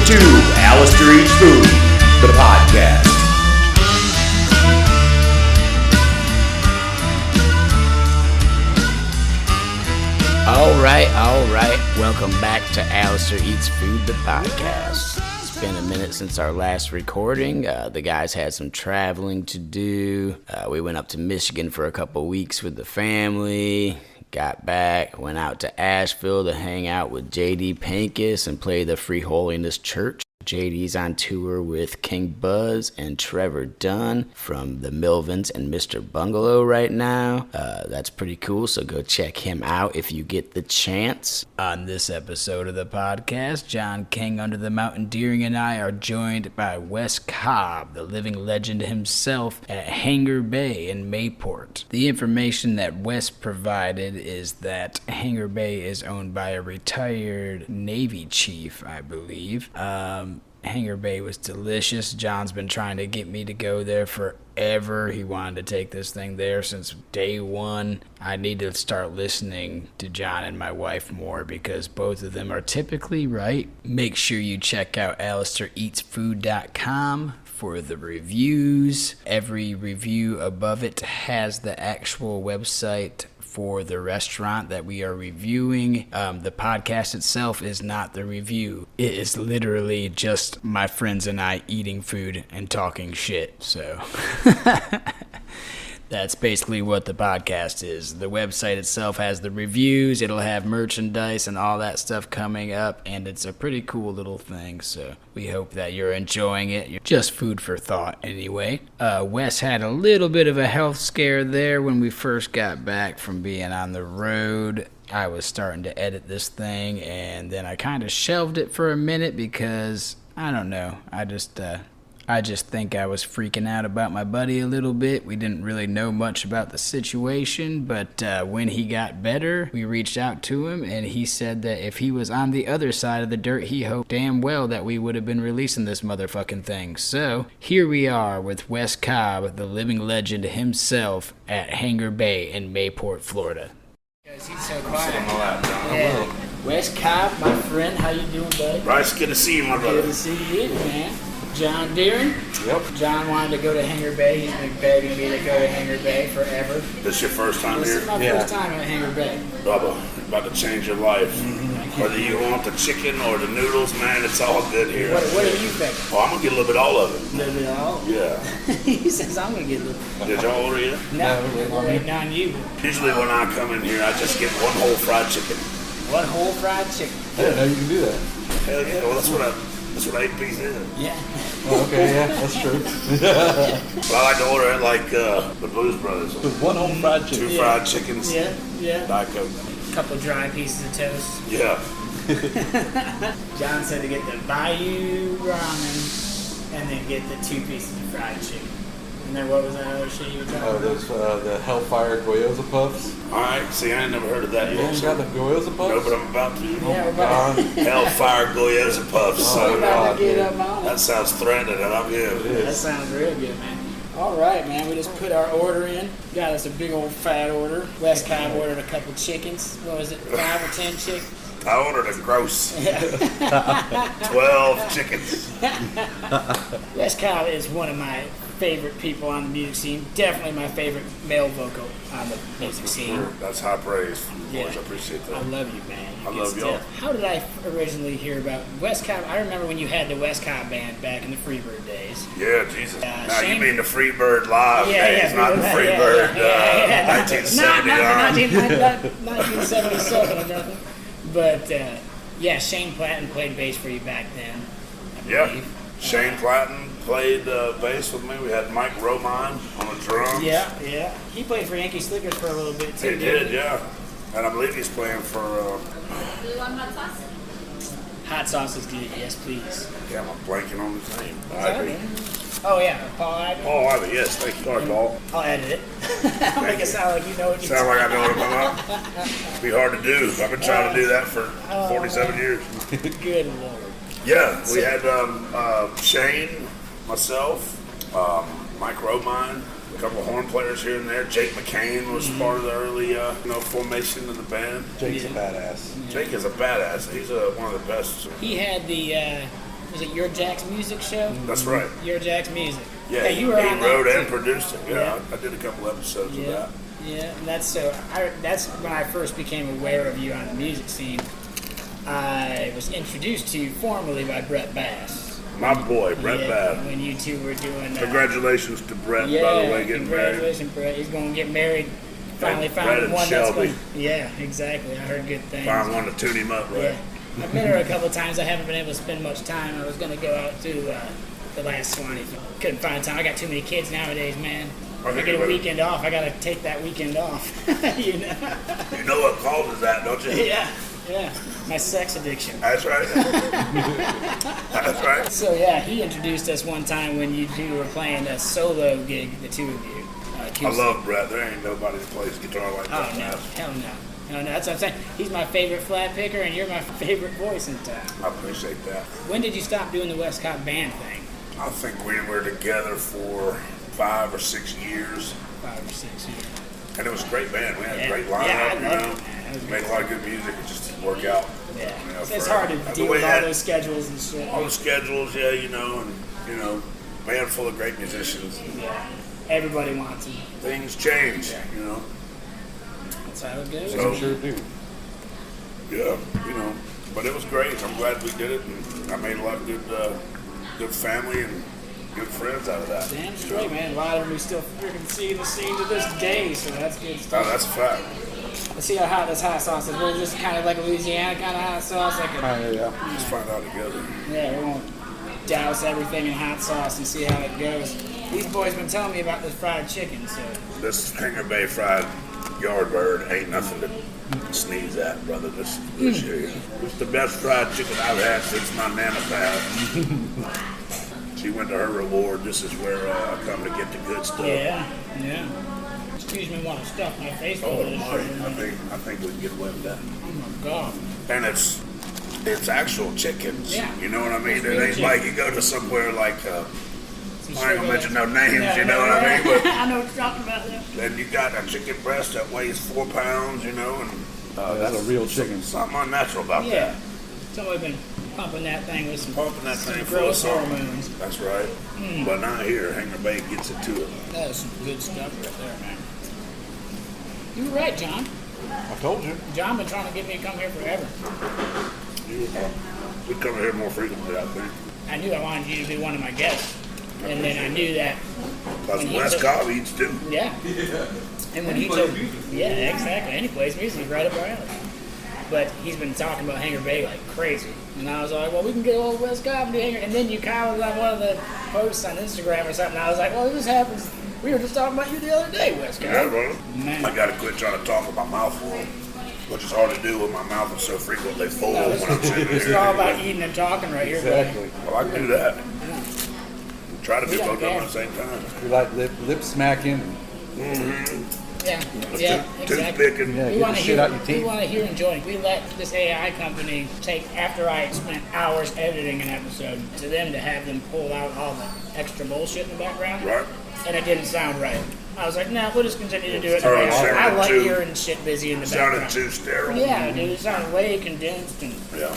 to Alastair Eats Food, the podcast. All right. Welcome back to Alastair Eats Food, the podcast. It's been a minute since our last recording. The guys had some traveling to do. We went up to Michigan for a couple weeks with the family. Got back, went out to Asheville to hang out with J.D. Pincus and play the Free Holiness Church. JD's on tour with King Buzz and Trevor Dunn from the Milvins and Mr. Bungalow right now. That's pretty cool, so go check him out if you get the chance. On this episode of the podcast, John King Under the Mountain Deering and I are joined by Wes Cobb, the living legend himself, at Hangar Bay in Mayport. The information that Wes provided is that Hangar Bay is owned by a retired Navy chief, I believe. Hangar Bay was delicious. John's been trying to get me to go there forever. He wanted to take this thing there since day one. I need to start listening to John and my wife more because both of them are typically right. Make sure you check out AlastairEatsFood.com for the reviews. Every review above it has the actual website for the restaurant that we are reviewing. The podcast itself is not the review. It is literally just my friends and I eating food and talking shit. So that's basically what the podcast is. The website itself has the reviews. It'll have merchandise and all that stuff coming up, and it's a pretty cool little thing. So we hope that you're enjoying it. Just food for thought anyway. Wes had a little bit of a health scare there when we first got back from being on the road. I was starting to edit this thing, and then I kind of shelved it for a minute because, I don't know, I just think I was freaking out about my buddy a little bit. We didn't really know much about the situation, but when he got better, we reached out to him, and he said that if he was on the other side of the dirt, he hoped damn well that we would have been releasing this motherfucking thing. So here we are with Wes Cobb, the living legend himself, at Hangar Bay in Mayport, Florida. He's so quiet. Yeah. Wes Cobb, my friend, how you doing, bud? Bryce, good to see you, my brother. Good to see you, man. John Deering? Yep. John wanted to go to Hangar Bay. He's been begging me to go to Hangar Bay forever. This your first time This here? is my first time at Hangar Bay. Bubba, about to change your life. Whether you want the chicken or the noodles, man, it's all good here. What do you think? Oh, I'm going to get a little bit all of it. A little bit of all? Yeah. He says I'm going to get a little bit. Did y'all order yet? No, we're waiting on you. Usually when I come in here, I just get one whole fried chicken. One whole fried chicken. I didn't know you can do that. Hell yeah, well that's what 8 piece is. Yeah. Oh, okay, yeah, that's true. But I like to order it like the Blues Brothers. With one whole fried chicken. Two fried chickens. Yeah. Diet Coke. A couple dry pieces of toast. Yeah. John said to get the Bayou ramen and then get the 2 pieces of fried chicken. And then what was that other shit you were talking about? Those the Hellfire Gyoza Puffs. Alright, see, I ain't never heard of that You yet. ain't got the Gyoza Puffs? No, but I'm about to. Yeah, we're about to. Hellfire Gyoza Puffs. We're about to get up on That it. sounds threatening, and I'm here. That sounds real good, man. All right, man. We just put our order in. Got us a big old fat order. Wes Cobb ordered a couple chickens. What was it, 5 or 10 chickens? I ordered a gross 12 chickens. Wes Cobb is one of my favorite people on the music scene. Definitely my favorite male vocal on the music scene. That's high praise from the boys. Yeah. I appreciate I that. love you, man. I love y'all. How did I originally hear about Wes Cobb? I remember when you had the Wes Cobb band back in the Freebird days. Yeah, Jesus. Now Shane- you mean the Freebird Live days, not the Freebird 1970 Not 1977 or nothing. But yeah, Shane Platten played bass for you back then. I Yeah. believe. Shane Platten played bass with me. We had Mike Romine on the drums. Yeah. He played for Yankee Slickers for a little bit too. He did, yeah. And I believe he's playing for, Hot sauce is good. Yes, please. yeah, I'm blanking on his name. Ivy. Oh yeah, Paul Ivy. Oh, Ivy, yes, thank you. Sorry, Paul. I'll edit it. I'll make it sound like you know what you're Sound like I know what I'm about. It'd be hard to do. I've been trying to do that for 47 years. Good Lord. Yeah, we had Shane, myself, Mike Romine, a couple of horn players here and there. Jake McCain was part of the early formation of the band. Jake's a badass. Jake is a badass. He's one of the best. He had the was it Your Jack's Music show? That's right. Your Jack's Music. Yeah, you were on he wrote that and too. produced it. Yeah, Yeah. I did a couple episodes of that. Yeah, and that's when I first became aware of you on the music scene. I was introduced to you formally by Brett Bass. My boy, Brett Bass. When you two were doing Congratulations to Brett, yeah, by the way, getting married. congratulations, Brett. He's going to get married. Finally Brett found and one Shelby. that's going. Yeah, exactly. I heard good things. Found one to tune him up, right? Yeah. I've met her a couple of times. I haven't been able to spend much time. I was going to go out to the last Swanee. Couldn't find time. I got too many kids nowadays, man. If I get a weekend off, I got to take that weekend off. You know? You know what causes that, don't you? Yeah. My sex addiction. That's right. That's right. So yeah, he introduced us one time when you two were playing a solo gig, the two of you. I love Brett. There ain't nobody that plays guitar like Oh that. no, hell no. No, that's what I'm saying. He's my favorite flat picker, and you're my favorite voice in town. I appreciate that. When did you stop doing the Wes Cobb band thing? I think we were together for 5 or 6 years. 5 or 6 years. And it was a great band. We had Yeah. a great Yeah, I lineup, you loved know. it, man. It was Made a lot of good music. It just didn't work out. Yeah, You know, it's for- hard to the deal way with all that- those schedules and shit. All the schedules, yeah, you know, and, you know, band full of great musicians. Yeah, everybody wants them. Things change, you know. That's how it goes. So- Sure do. Yeah, you know. But it was great. I'm glad we did it, and I made a lot of good family and good friends out of that. Damn straight, man. A lot of them we still freaking see the scene to this day, so that's good stuff. No, that's a fact. Let's see how hot this hot sauce is. What is this, kind of like a Louisiana kind of hot sauce? Like a, Yeah. Let's find out together. yeah, we're going to douse everything in hot sauce and see how it goes. These boys been telling me about this fried chicken, so This Hangar Bay fried yardbird ain't nothing to sneeze at, brother. This year. It's the best fried chicken I've had since my nana passed. She went to her reward. This is where I come to get the good stuff. yeah. Excuse me while I stuff my face Oh, with this Marty, shit. I think we can get away with that. Oh my God. And it's actual chickens. Yeah. You know what I mean? It's It real ain't chicken. like you go to somewhere like Some I ain't gonna mention no names. Yeah, You know what I mean? But I know what you're talking about there. then you got a chicken breast that weighs 4 pounds. You know, and That's a real chicken. something unnatural about Yeah. that. Somebody been pumping that thing with some Pumping that some thing full of gross salt. hormones. That's right. But not here. Hangar Bay gets it to it. That is some good stuff right there, man. You were right, John. I told you. John been trying to get me to come here forever. We come here more frequently, I think. I knew I wanted you to be one of my guests. And then I knew that, Because When Wes you- Cobb eats too. yeah. And when he told yeah, exactly. And he plays music right up our alley. But he's been talking about Hangar Bay like crazy. And I was like, well, we can get old Wes Cobb and do Hangar. And then you commented on one of the posts on Instagram or something. I was like, well, this happens. We were just talking about you the other day, Wes Cobb. Yeah, brother. Man. I gotta quit trying to talk with my mouth full, which is hard to do when my mouth is so frequently full No, when I'm sitting It's here. all about eating and talking right here, buddy. Exactly. Well, I can do that. Try to do We got both of them at gas. the same time. We like lip smacking. Yeah, yeah, exactly. Toothpicking. Yeah, We get want the to shit out hear. your We teeth. want to hear enjoying. We let this AI company take after I had spent hours editing an episode to them to have them pull out all the extra bullshit in the background, Right? and it didn't sound right. I was like, nah, we'll just continue to do it. Sounded I like too- hearing shit busy in the Sounded background. too sterile. Yeah, dude, it sounded way condensed, and Yeah.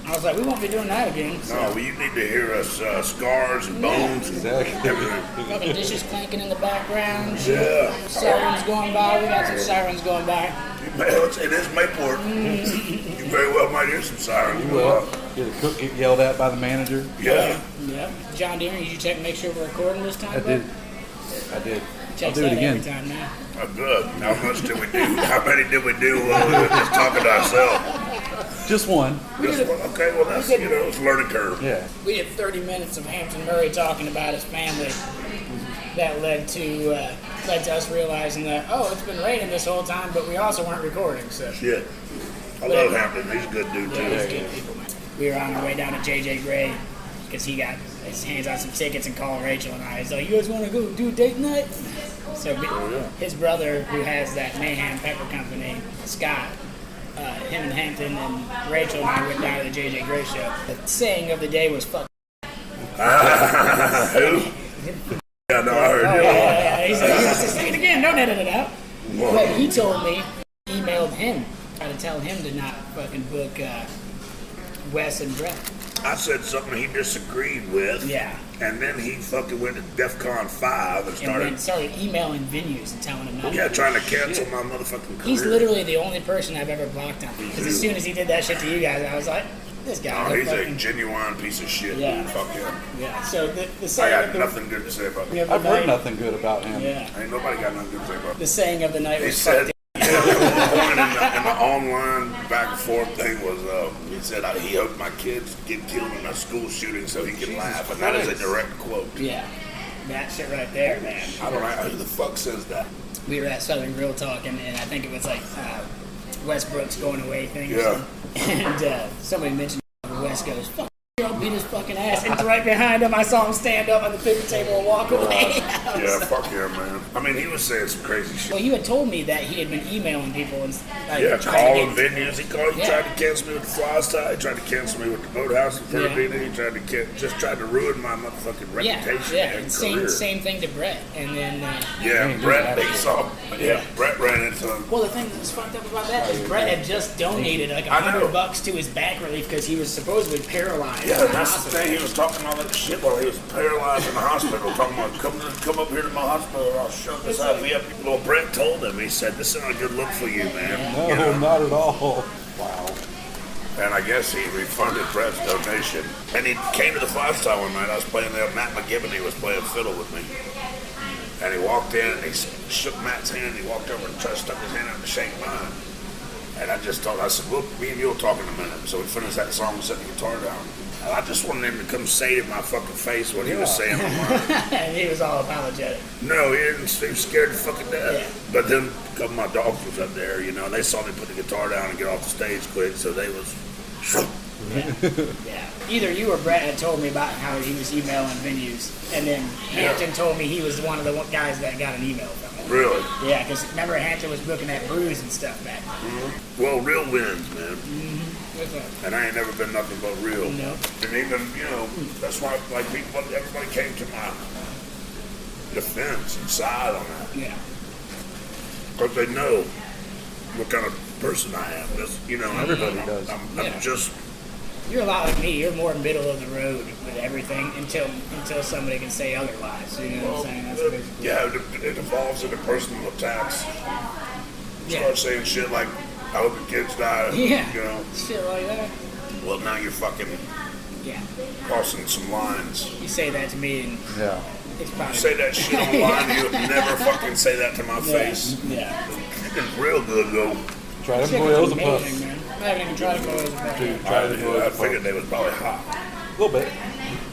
I was like, we won't be doing that again. So. No, well, you need to hear us scars and bones and Exactly. everything. Fucking dishes clanking in the background. Yeah. Sirens going by. We got some sirens going by. Well, it is Mayport. You very well might hear some sirens. Well, did the cook get yelled at by the manager? Yeah. Yeah. John Deere, did you check and make sure we're recording this time? I bud? did. I'll Checks do it that again. every time now. Oh, good. How much did we do? How many did we do while we were just talking to ourselves? Just one. Just one? Okay, well, that's, you know, it's a learning curve. Yeah. We did 30 minutes of Hampton Murray talking about his family. That led to us realizing that, oh, it's been raining this whole time, but we also weren't recording, so. Shit. I love Hampton. He's a good dude, Yeah, too. he's good people, man. We were on our way down to JJ Gray because he got his hands on some tickets and called Rachel and I. He's like, you guys want to go do a date night? So his brother, who has that Mayhem Pepper Company, Scott, him and Hampton and Rachel and I went down to the JJ Gray show. The saying of the day was fuck. Who? Yeah, no, I heard Oh, you. yeah. He's like, you have to say it again, don't edit it out. But he told me, emailed him, trying to tell him to not fucking book Wes and Bre. I said something he disagreed with. Yeah. And then he fucking went to DEFCON 5 and And started emailing venues and telling them not to. trying to cancel my motherfucking career. He's literally the only person I've ever blocked on. Because as soon as he did that shit to you guys, I was like, this guy. Oh, he's a genuine piece of shit. Yeah. Dude. Fuck him. Yeah. So the I saying got of the, nothing good to say about him. I've heard nothing good about him. Yeah. Ain't nobody got nothing good to say about him. The saying of the night He was said, fuck at one point in the online back and forth thing was, he said, he hoped my kids get killed in a school shooting so he can laugh. And that is a direct quote. Yeah. That shit right there, man. I don't know who the fuck says that. We were at Southern Grill talking, and I think it was like Westbrook's going away thing. Yeah. And somebody mentioned West goes, fuck, I'll beat his fucking ass. And right behind him, I saw him stand up on the picnic table and walk away. Yeah, fuck him, man. I mean, he was saying some crazy shit. Well, you had told me that he had been emailing people and Yeah, trying calling to get, venues. He tried to cancel me with the Fly Style. He tried to cancel me with the Boathouse in Fernandina. He tried to just tried to ruin my motherfucking reputation and career. Same thing to Brett. And then Brett, they saw. Yeah, Brett ran into him. well, the thing that's fucked up about that is Brett had just donated like $100 to his back relief because he was supposedly paralyzed. Yeah, that's the thing. He was talking all that shit while he was paralyzed in the hospital. Talking about come up here to my hospital and I'll shove this IV up. Well, Brett told him. He said, "This isn't a good look for you, man." No, You know? not at all. Wow. And I guess he refunded Brett's donation. And he came to the Fly Style one night. I was playing there. Matt McGivney was playing fiddle with me. And he walked in and he shook Matt's hand. He walked over and stuck his hand out to shake mine. And I just told him, I said, well, me and you will talk in a minute. So we finished that song and set the guitar down. And I just wanted him to come say to my fucking face what he was saying online. And he was all apologetic. No, he didn't. He was scared to fucking death. Yeah. But then a couple of my dogs was up there, you know, and they saw me put the guitar down and get off the stage quick, so they was... Yeah. Either you or Brett had told me about how he was emailing venues, and then Hampton told me he was one of the guys that got an email from him. Really? Yeah, because remember Hampton was booking that Brews and stuff back then. Well, real wins, man. What's up? And I ain't never been nothing but real. No. And even, you know, that's why, like, everybody came to my defense and side on that. Yeah. Because they know what kind of person I am. Just, you know, Everybody does. I'm just... You're a lot like me. You're more middle of the road with everything until somebody can say otherwise. You know what I'm saying? That's basically Yeah, it evolves into personal attacks. Start saying shit like, I hope your kids die. Yeah. You know. Shit like that. Well, now you're fucking Yeah. crossing some lines. You say that to me and Yeah. it's probably... You say that shit online, you would never fucking say that to my face. Yeah. It's real good, though. Try them Chicken's boils a amazing, puff. man. I haven't even tried boils and puff. Dude, try the boils I a puff. figured they was probably hot. A little bit.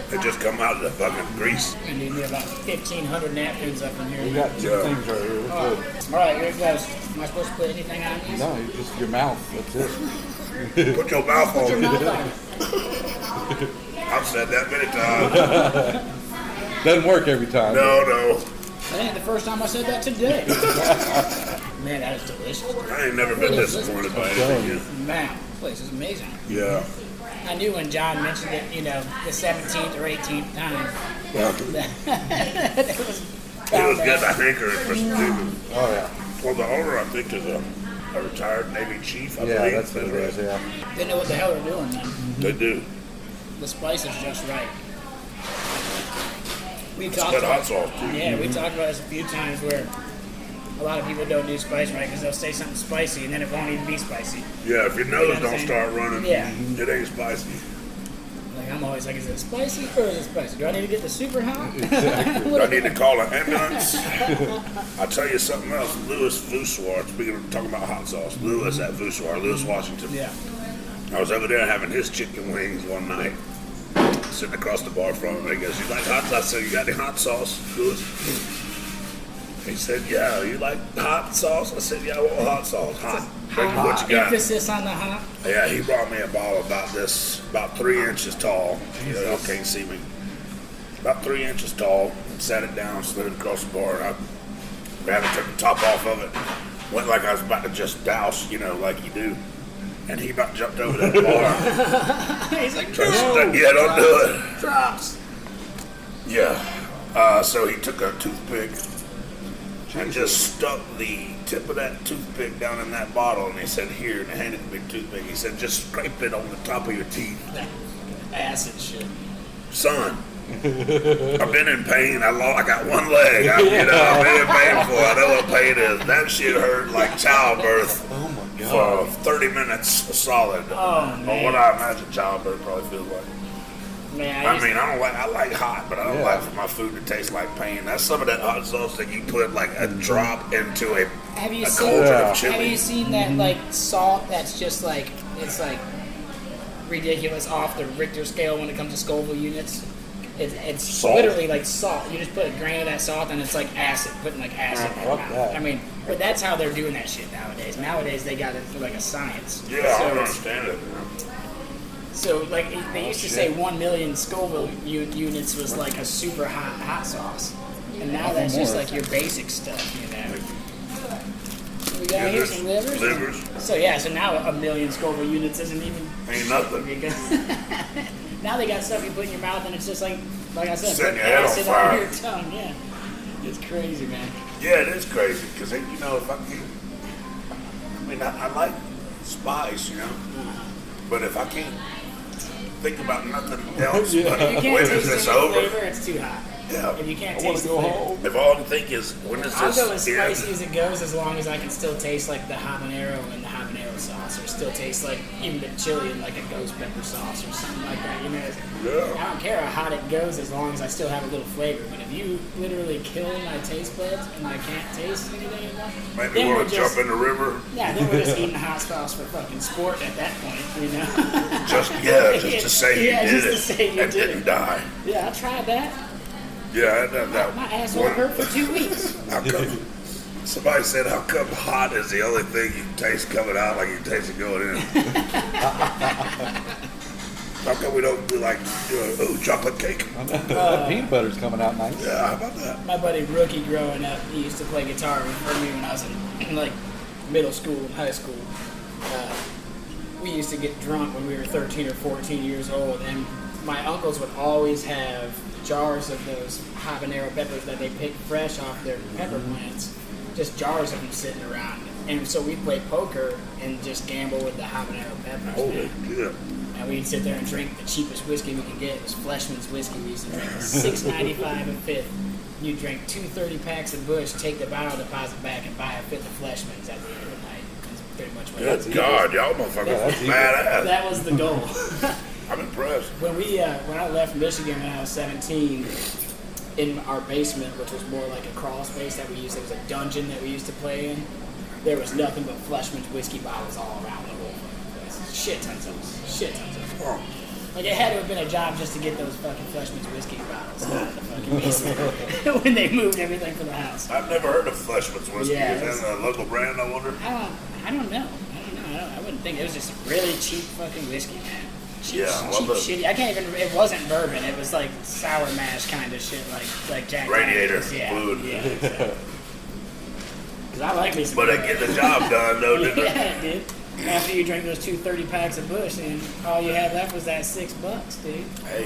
They just come out of the fucking grease. I need about 1,500 napkins up in here. We got two Yeah. things right here. We're good. All right, here it goes. Am I supposed to put anything on these? No, just your mouth. That's it. Put your mouth Put your on mouth it. on it. I've said that many times. Doesn't work every time. No. That ain't the first time I said that today. Man, that is delicious. I ain't never been disappointed by anything yet. Man, this place is amazing. Yeah. I knew when John mentioned it, you know, the 17th or 18th time. that it was It was good to hanker for some people. Oh, yeah. Well, the owner, I think, is a retired Navy chief, I Yeah, believe. that's what it is, yeah. They know what the hell they're doing, man. They do. The spice is just right. We talked Good hot about sauce, too. Yeah, we talked about this a few times where a lot of people don't do spice right because they'll say something spicy and then it won't even be spicy. Yeah, if your nose don't start running, Yeah. it ain't spicy. Like I'm always like, is it spicy or is it spicy? Do I need to get the super hot? Do I need to call an ambulance? I'll tell you something else. Louis Voussoir, speaking of talking about hot sauce, Louis at Voussoir, Louis Washington. Yeah. I was over there having his chicken wings one night, sitting across the bar from him. He goes, "You like hot sauce?" I said, "You got any hot sauce, Louis?" He said, "Yeah." "You like hot sauce?" I said, "Yeah, I want hot sauce. Hot. Bring me what you got." Emphasis on the hot. Yeah, he brought me a bottle about 3 inches tall. Y'all can't see me. About 3 inches tall. Sat it down, slid it across the bar, and I grabbed it, took the top off of it. Went like I was about to just douse, you know, like you do. And he about jumped over that bar. He's like, Yeah, don't do it. drops. Yeah. So he took a toothpick and just stuck the tip of that toothpick down in that bottle, and he said, "Here," and handed me the toothpick. He said, "Just scrape it on the top of your teeth." Yeah, acid shit. Son, I've been in pain. I got one leg. I've been in pain for. I know what pain is. That shit hurt like childbirth Oh my for god. 30 minutes solid. Oh, Or man. what I imagine childbirth probably feels like. Man, I mean, I like hot, but I don't Yeah. like for my food to taste like pain. That's some of that hot sauce that you put like a drop into a have you cauldron seen? of Have chili. you seen that like salt? That's just like it's like ridiculous off the Richter scale when it comes to Scoville units. It's Salt? literally like salt. You just put a grain of that salt and it's like acid, putting like acid in your Fuck mouth. that. I mean, but that's how they're doing that shit nowadays. Nowadays they got it for like a science. Yeah, I don't So, understand it. so like they used to say 1 million Scoville units was like a super hot sauce, and now that's just more. like your basic stuff, you know. We got here some livers. Livers. So yeah, so now 1 million Scoville units isn't even Ain't nothing. because now they got stuff you put in your mouth and it's just like I said, Setting putting your head on acid fire. on your tongue. Yeah, it's crazy, man. Yeah, it is crazy because if I can, I mean, I like spice, but if I can't think about nothing else, If you but can't when is taste this any over? flavor, it's too hot. Yeah. If you can't I want taste to the go flavor. home. If all I can think is when is I'll this go as end? spicy as it goes as long as I can still taste like the habanero in the habanero sauce, or still taste like even the chili in like a ghost pepper sauce or something like that. You know, Yeah. I don't care how hot it goes as long as I still have a little flavor. But if you literally kill my taste buds and I can't taste anything anymore, Maybe then want we're to just jump in the river. yeah, then we're just eating hot sauce for fucking sport at that point. You know? Just to say Yeah, you just did to say it you and did didn't it. die. Yeah, I tried that. Yeah, that. My asshole hurt for 2 weeks. How come? Somebody said, "How come hot is the only thing you can taste coming out like you taste it going in?" How come we don't do like, chocolate cake? That peanut butter's coming out nice. Yeah, how about that? My buddy Rookie growing up, he used to play guitar with me when I was in like middle school and high school. We used to get drunk when we were 13 or 14 years old, and my uncles would always have jars of those habanero peppers that they pick fresh off their pepper plants, just jars of them sitting around. And so we'd play poker and just gamble with the habanero peppers. Holy man. shit. And we'd sit there and drink the cheapest whiskey we could get. It was Fleshman's whiskey. We used to drink $6.95 a fifth. You drink 2 30-packs of Bush, take the bottle deposit back, and buy a fifth of Fleshman's at the end of the night. That's pretty much what Good it God, y'all motherfuckers that's was badass. That was the goal. I'm impressed. when I left Michigan when I was 17, in our basement, which was more like a crawl space that we used, it was a dungeon that we used to play in. There was nothing but Fleshman's whiskey bottles all around the whole fucking place. Shit tons of them. Oh, Like it had to have been a job just to get those fucking Fleshman's whiskey bottles out of the fucking basement when they moved everything from the house. I've never heard of Fleshman's whiskey. Yeah, Is that a local brand, I wonder? I don't know. I wouldn't think it was just really cheap fucking whiskey, man. Cheap, Yeah, well, cheap the- shitty. I can't even. It wasn't bourbon. It was like sour mash kind of shit, like Jack Radiator Daniels. Yeah, fluid. yeah. Because I like me some. But it bourbon. get the job done, though, didn't it? Yeah, it did. After you drink those 2 30-packs of Bush, and all you had left was that $6, dude. Hey.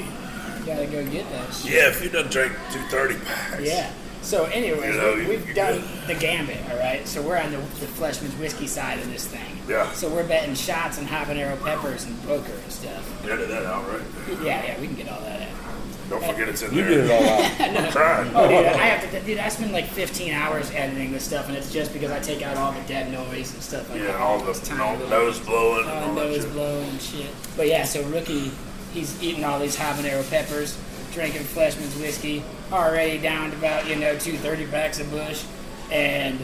You gotta go get that shit. Yeah, if you done drink 2 30-packs. Yeah. So, anyways, You know, we've you're done good. the gambit, all right? So we're on the Fleshman's whiskey side of this thing. Yeah. So we're betting shots and habanero peppers and poker and stuff. Edit that out, right? Yeah, we can get all that out. Don't forget it's in You there. get it all out. I'm trying. Oh, dude, I have to. Dude, I spend like 15 hours editing this stuff, and it's just because I take out all the dead noise and stuff like that. Yeah, all the It's tiny little- nose blowing and all all that nose shit. blowing and shit. But yeah, so Rookie, he's eating all these habanero peppers, drinking Fleshman's whiskey, already down to about 2 30-packs of Bush, and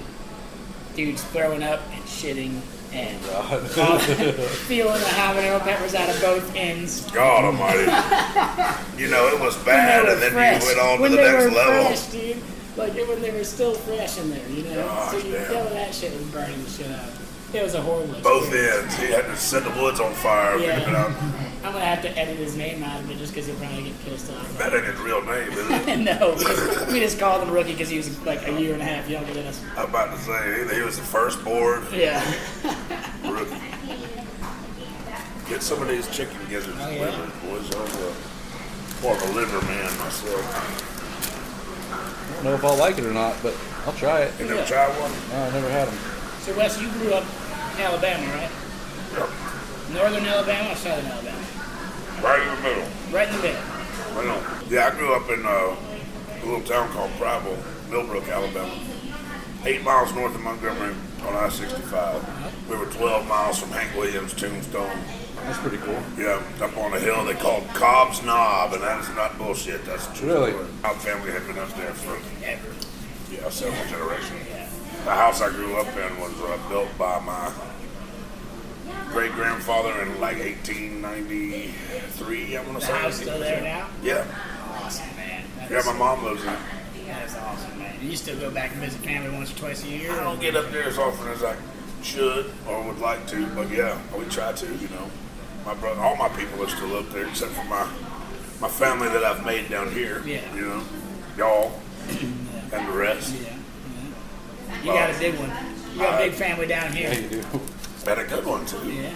dude's throwing up and shitting and feeling the habanero peppers out of both ends. God almighty. It was bad, and then fresh. you went on to When the they next were level. fresh, dude. Like when they were still fresh in there, Gosh, so you damn. feel that shit was burning the shit out. It was a horrible Both experience. ends. He had to set the woods on fire. Yeah. Pick it up. I'm gonna have to edit his name out of it just because he'll probably get pissed off. That ain't his real name, is it? No, we just called him Rookie because he was like a year and a half younger than us. I'm about to say, he was the firstborn Yeah. rookie. Get some of these chicken gizzards Oh, yeah. livers, boys. I'm more of a liver man myself. I don't know if I'll like it or not, but I'll try it. You never Yeah. try one? No, I never had them. So Wes, you grew up in Alabama, right? Yep. Northern Alabama or Southern Alabama? Right in the middle. Right in the middle. Right on. Yeah, I grew up in a little town called Prattville, Millbrook, Alabama. 8 miles north of Montgomery on I-65. We were 12 miles from Hank Williams' tombstone. That's pretty cool. Yeah, up on a hill they called Cobb's Knob, and that is not bullshit. That's true. Really? Our family had been up there for Ever. several generations. Yeah. The house I grew up in was built by my great-grandfather in like 1893, I'm going to The say. house still there now? Yeah. Awesome, man. Yeah, my mom lives in it. That is awesome, man. You still go back and visit family once or twice a year? I don't get up there as often as I should or would like to, but yeah, we try to, you know. My brother, all my people are still up there except for my family that I've made down here. Yeah. You know, y'all and the rest. Yeah. You got a big one. You got a big family down here. Yeah, you do. And a good one too. Yeah.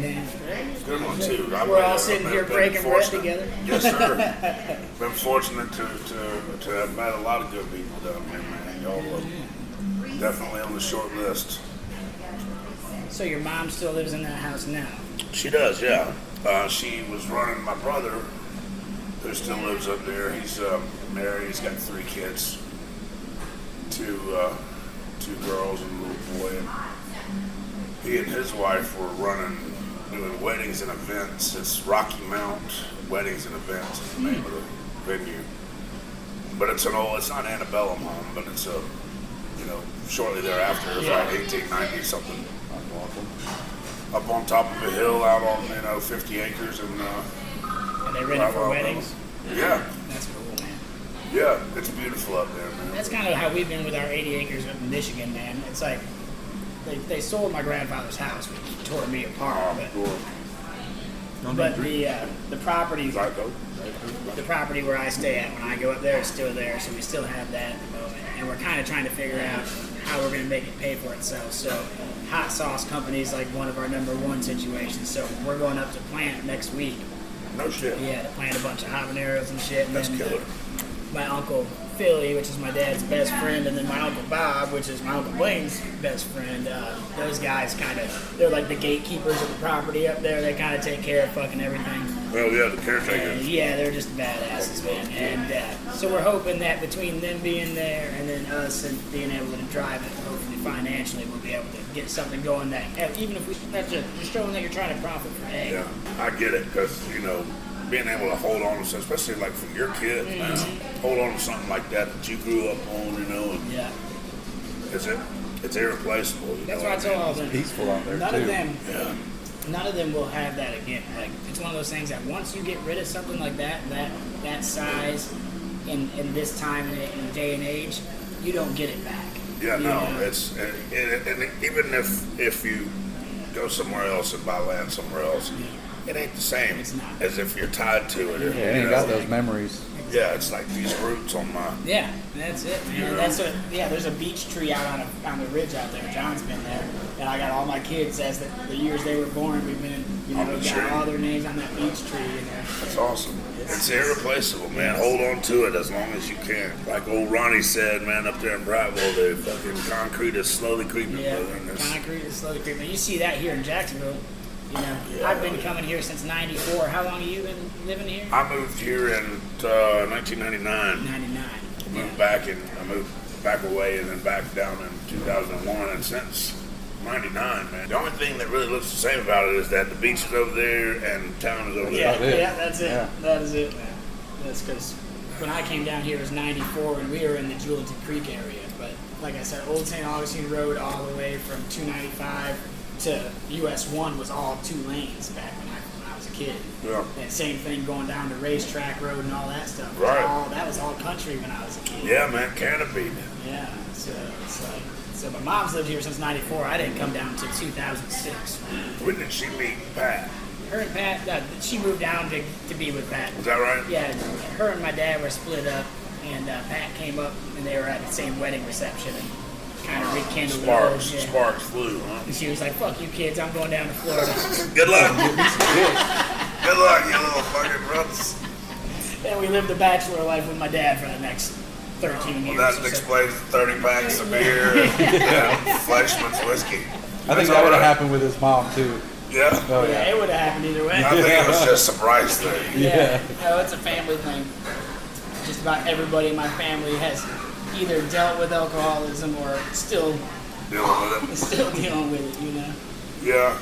Damn straight. Good one too. We're all sitting here breaking bread together. Yes, sir. Been fortunate to have met a lot of good people down here, man. Y'all are definitely on the short list. So your mom still lives in that house now? She does, yeah. She was running my brother, who still lives up there. He's married. He's got 3 kids, two girls and a little boy. And he and his wife were doing weddings and events. It's Rocky Mount Weddings and Events is the name of the venue. But it's not antebellum home, but it's shortly thereafter, it was like 1890 something. Up on top of a hill, out on 50 acres, and they ready for weddings? Yeah, That's cool, man. yeah, it's beautiful up there, man. That's kind of how we've been with our 80 acres up in Michigan, man. It's like they sold my grandfather's house, which tore me apart. But the property, the property where I stay at when I go up there is still there, so we still have that at the moment, and we're kind of trying to figure out how we're going to make it pay for itself. So hot sauce companies like one of our number one situations. So we're going up to plant next week. No shit. Yeah, to plant a bunch of habaneros and shit. And That's then, killer. my uncle Philly, which is my dad's best friend, and then my uncle Bob, which is my uncle Blaine's best friend. Those guys they're like the gatekeepers of the property up there. They kind of take care of fucking everything. Well, yeah, the caretakers. And, yeah, they're just badasses, man. And so we're hoping that between them being there and then us and being able to drive it, hopefully financially, we'll be able to get something going that, even if we have to, just showing that you're trying to profit from egg. Yeah, I get it, because, being able to hold on to something, especially like from your kids, man, hold on to something like that you grew up on, and Yeah. it's irreplaceable. That's what I told all of them. Peaceful out there, None too. of them. Yeah. None of them will have that again. Like, it's one of those things that once you get rid of something like that size, in this time and day and age, you don't get it back. Yeah, You no, know? and even if you go somewhere else and buy land somewhere else, it ain't the same It's not. as if you're tied to it. Yeah, it ain't got those memories. Yeah, it's like these roots on my. Yeah, that's it, man. Yeah. There's a beech tree out on the ridge out there. John's been there, and I got all my kids as the years they were born. We've been, On the got tree. all their names on that beech tree. That's awesome. It's irreplaceable, man. Hold on to it as long as you can. Like old Ronnie said, man, up there in Prattville, the fucking concrete is slowly creeping, Yeah, brother. And it's- concrete is slowly creeping. You see that here in Jacksonville. Yeah. I've been coming here since '94. How long have you been living here? I moved here in 1999. '99. Moved back and I moved back away and then back down in 2001, and since '99, man. The only thing that really looks the same about it is that the beach is over there and town is over Yeah, there. yeah, that's it. Yeah. That is it, man. That's because when I came down here it was '94 and we were in the Juliton Creek area. But like I said, Old St. Augustine Road all the way from 295 to US 1 was all 2 lanes back when I was a kid. Yeah. And same thing going down to Racetrack Road and all that stuff. Right. That was all country when I was a kid. Yeah, man, canopied. Yeah. So it's like, so my mom's lived here since '94. I didn't come down until 2006. When did she meet Pat? Her and Pat, she moved down to be with Pat. Is that right? Yeah, her and my dad were split up, and Pat came up, and they were at the same wedding reception, and kind of rekindled the whole shit. Sparks flew, huh? And she was like, "Fuck you kids, I'm going down to Florida." Good luck. Good luck, you little fucking ruts. And we lived the bachelor life with my dad for the next 13 years. Well, or that so. explains 30 packs of beer and Fleischmann's whiskey. I think that would have happened with his mom, too. Yeah. Oh, Yeah, it would have happened either way. I think it was just a Bryce thing. Yeah. No, it's a family thing. Just about everybody in my family has either dealt with alcoholism or still Dealing with it. dealing with it, you know. Yeah.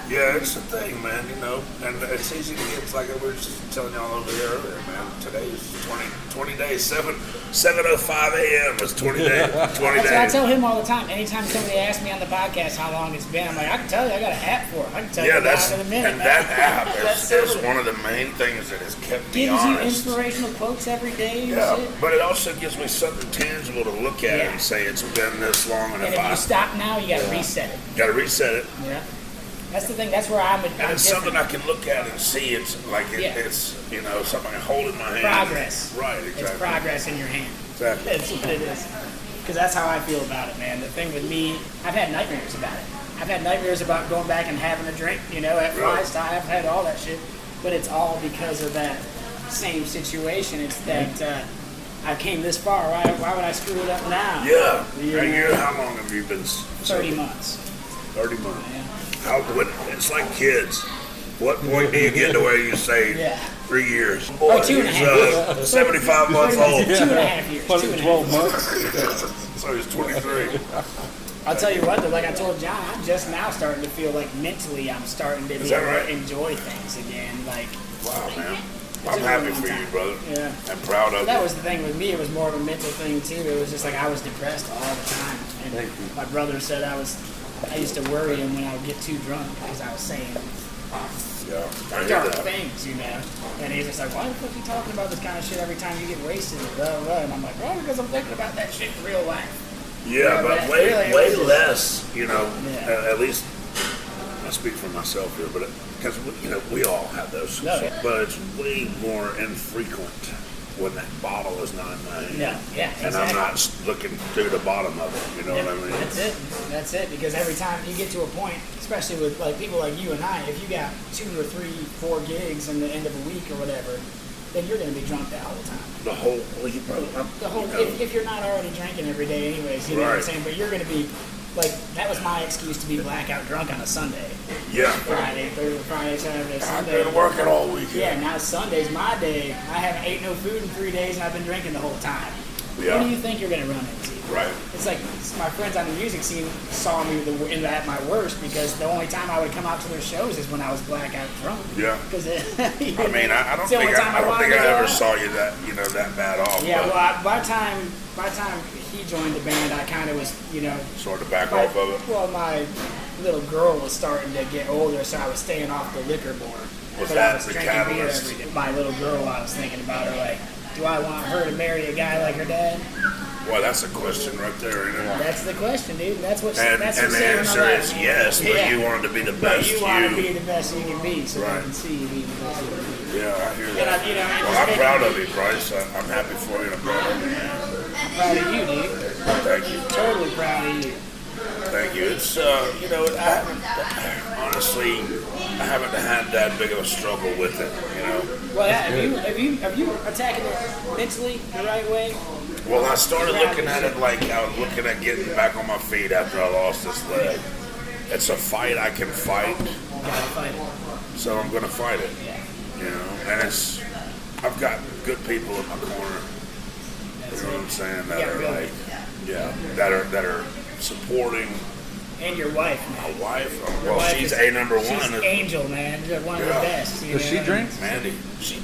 Yeah, it's the thing, man, you know, and it's easy to get, it's like we were just telling y'all over here earlier, man, today's 20 days, 7:05 a.m. was 20 days, 20 That's what I days. tell him all the time. Anytime somebody asks me on the podcast how long it's been, I'm like, I can tell you, I got an app for it. I can tell Yeah, you that's, in a minute. and man. that app That's is so- one of the main things that has kept me gives you honest. inspirational quotes every day. Yeah, And shit. but it also gives me something tangible to look at Yeah. and say it's been this long, and And if if I you stop now, you got to reset it. got to reset it, Yeah. That's the thing. That's where I'm and it's something I can look at and see. It's like Yeah. it's something I can hold in my hand. Progress. Right, exactly. It's progress in your hand. Exactly. That's what it is. Because that's how I feel about it, man. The thing with me, I've had nightmares about it. I've had nightmares about going back and having a drink, you know, at Really? Fly's time. I've had all that shit. But it's all because of that same situation. It's that I came this far. Why would I screw it up now? Yeah. You Right know? here, how long have you been? 30 months. 30 months. Yeah. It's like kids. What point do you get to where you say Yeah. 3 years? Or 2.5. 75 months old. 2.5 years. 112 months. So he's 23. I'll tell you what, though, like I told John, I'm just now starting to feel like mentally I'm starting to be that able right? to enjoy things again. Like, Wow, man. It's I'm a happy long for time. you, brother. Yeah. I'm proud of That you. was the thing with me. It was more of a mental thing too. It was just like I was depressed all the time. And Thank you. my brother said I used to worry him when I would get too drunk because I was saying Yeah, I hear dark that. things, you know. And he's just like, why the fuck are you talking about this kind of shit every time you get wasted? And blah, blah. And I'm like, well, because I'm thinking about that shit in real life. Yeah, but but way really, it way was just- less, you know, Yeah. at least I speak for myself here, but because, we all have those. No, yeah. But it's way more infrequent when that bottle is not in my hand. No, yeah, And I'm exactly. not looking through the bottom of it, you know what I mean? That's it. That's it. Because every time you get to a point, especially with like people like you and I, if you got 2 or 3, 4 gigs in the end of a week or whatever, then you're going to be drunk the whole time. The whole, The whole, if you're not already drinking every day anyways, you know what I'm Right. saying? But you're going to be, like, that was my excuse to be blackout drunk on a Sunday. yeah. Friday, Saturday, I've Sunday. been working all weekend. Yeah, now Sunday's my day. I haven't ate no food in 3 days and I've been drinking the whole time. Yeah. What do you think you're going to run into? Right. It's like my friends on the music scene saw me at my worst because the only time I would come out to their shows is when I was blackout drunk. Yeah. Because I mean, I don't It's the only think time I wanted to go ever out. saw you that bad off. Yeah, but well, by the time he joined the band, I kind of was, sort of back off of it. Well, my little girl was starting to get older, so I was staying off the liquor more. Was But that I was the drinking beer catalyst? every day. My little girl, I was thinking about her, like, do I want her to marry a guy like her dad? Well, that's a question right there, isn't it? That's the question, dude. That's what. And that's the what saved my answer life. is yes, but Yeah. you wanted to be the But best you want to be the best you can be, so Right. they can see you being the best you can be. Yeah, I hear And that. and Well, just I'm make- proud of you, Bryce. I'm happy for you, and I'm proud of you, man. I'm proud of you, dude. Thank you. Totally proud of you. Thank you. It's, honestly, I haven't had that big of a struggle with it, Well, have you attacking it mentally the right way? Well, I started looking at it like I was looking at getting back on my feet after I lost this leg. It's a fight I can fight, You gotta fight it. so I'm going to fight it, Yeah. And I've got good people in my corner, That's you know what I'm it. saying, that Yeah, are really. that are supporting And your wife, my man. wife. Your Well, wife she's is- a number She's one. angel, man. You're one of the Yeah. best. Does she drink? Mandy, she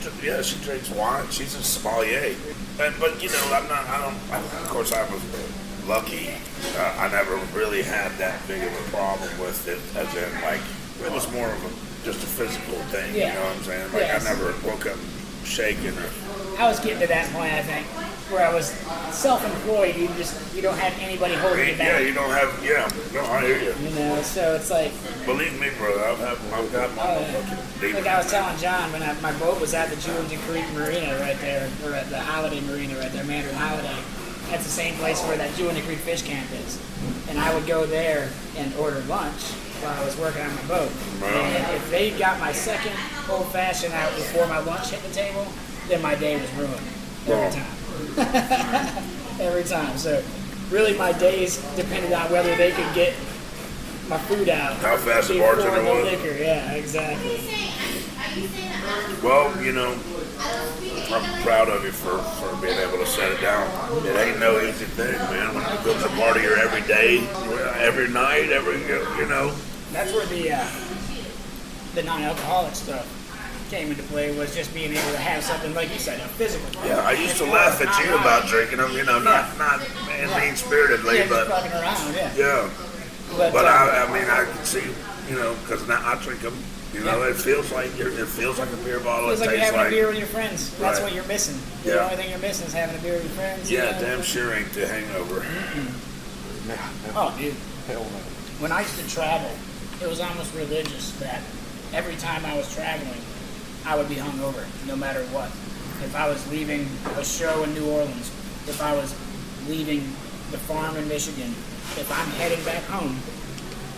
drinks wine. She's a sommelier. But of course I was lucky. I never really had that big of a problem with it, as in like it was more of just a physical thing. Yeah. You know what I'm saying? Like Yes. I never woke up shaking or. I was getting to that point, I think, where I was self-employed. You don't have anybody holding you Yeah, back. you don't have. Yeah, no, I hear you. You know, so it's like, Believe me, brother, I've got my fucking demons. like I was telling John when my boat was at the Jewelry Creek Marina right there, or at the Holiday Marina right there, Mandarin Holiday. That's the same place where that Jewelry Creek fish camp is. And I would go there and order lunch while I was working on my boat. And if they got my second old fashioned out before my lunch hit the table, then my day was ruined every time. Every time. So really my days depended on whether they could get my food out. How fast the before bartender the was. liquor. Yeah, exactly. Well, you know, I'm proud of you for being able to set it down. It ain't no easy thing, man. When it becomes a part of your every day, every night, you know. That's where the non-alcoholic stuff came into play, was just being able to have something, like you said, a physical. Yeah, I used to laugh at you about drinking them, you know, not mean-spiritedly, Yeah, but just fucking around, yeah. yeah. But, I mean, I can see, you know, because now I drink them. You know, it feels like a beer bottle. It feels like you're having a beer with your friends. That's Right. what you're missing. Yeah. The only thing you're missing is having a beer with your friends. Yeah, you know? damn sure ain't the hangover. Oh, dude. Hell no. When I used to travel, it was almost religious that every time I was traveling, I would be hungover, no matter what. If I was leaving a show in New Orleans, if I was leaving the farm in Michigan, if I'm heading back home,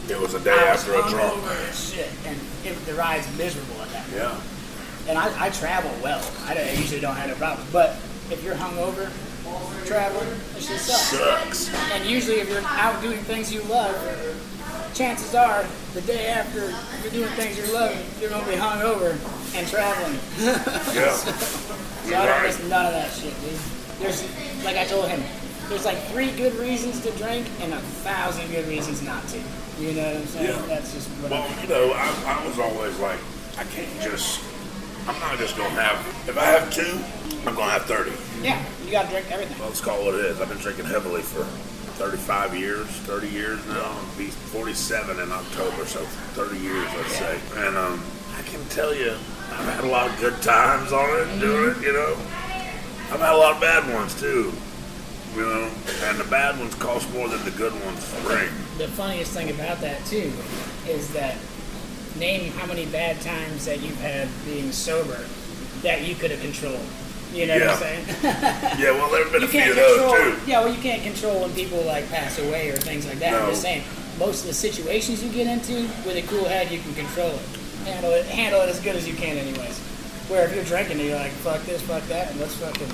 It was a day I was after a drunk. hungover as shit, and the ride's miserable at that point. Yeah. And I travel well. I usually don't have no problems. But if you're hungover traveling, it just sucks. And usually if you're out doing things you love, chances are the day after you're doing things you love, you're going to be hungover and traveling. Yeah. So I don't miss none of that shit, dude. There's, like I told him, there's like 3 good reasons to drink and 1,000 good reasons not to. You know what I'm saying? Yeah. That's just what Well, you know, I was always like, I'm not just going to have, if I have 2, I'm going to have 30. Yeah, you got to drink everything. Well, let's call it what it is. I've been drinking heavily for 30 years now. I'll be 47 in October, so 30 years, let's say. And I can tell you, I've had a lot of good times on it, doing it, you know. I've had a lot of bad ones, too. You know, and the bad ones cost more than the good ones bring. The funniest thing about that too is that name how many bad times that you've had being sober that you could have controlled. You know what I'm saying? Yeah, well, there have been You a few can't of those control. too. Yeah, well, you can't control when people like pass away or things like that. No. I'm just saying, most of the situations you get into with a cool head, you can control it, handle it as good as you can, anyways. Where if you're drinking, you're like, fuck this, fuck that, and let's fucking.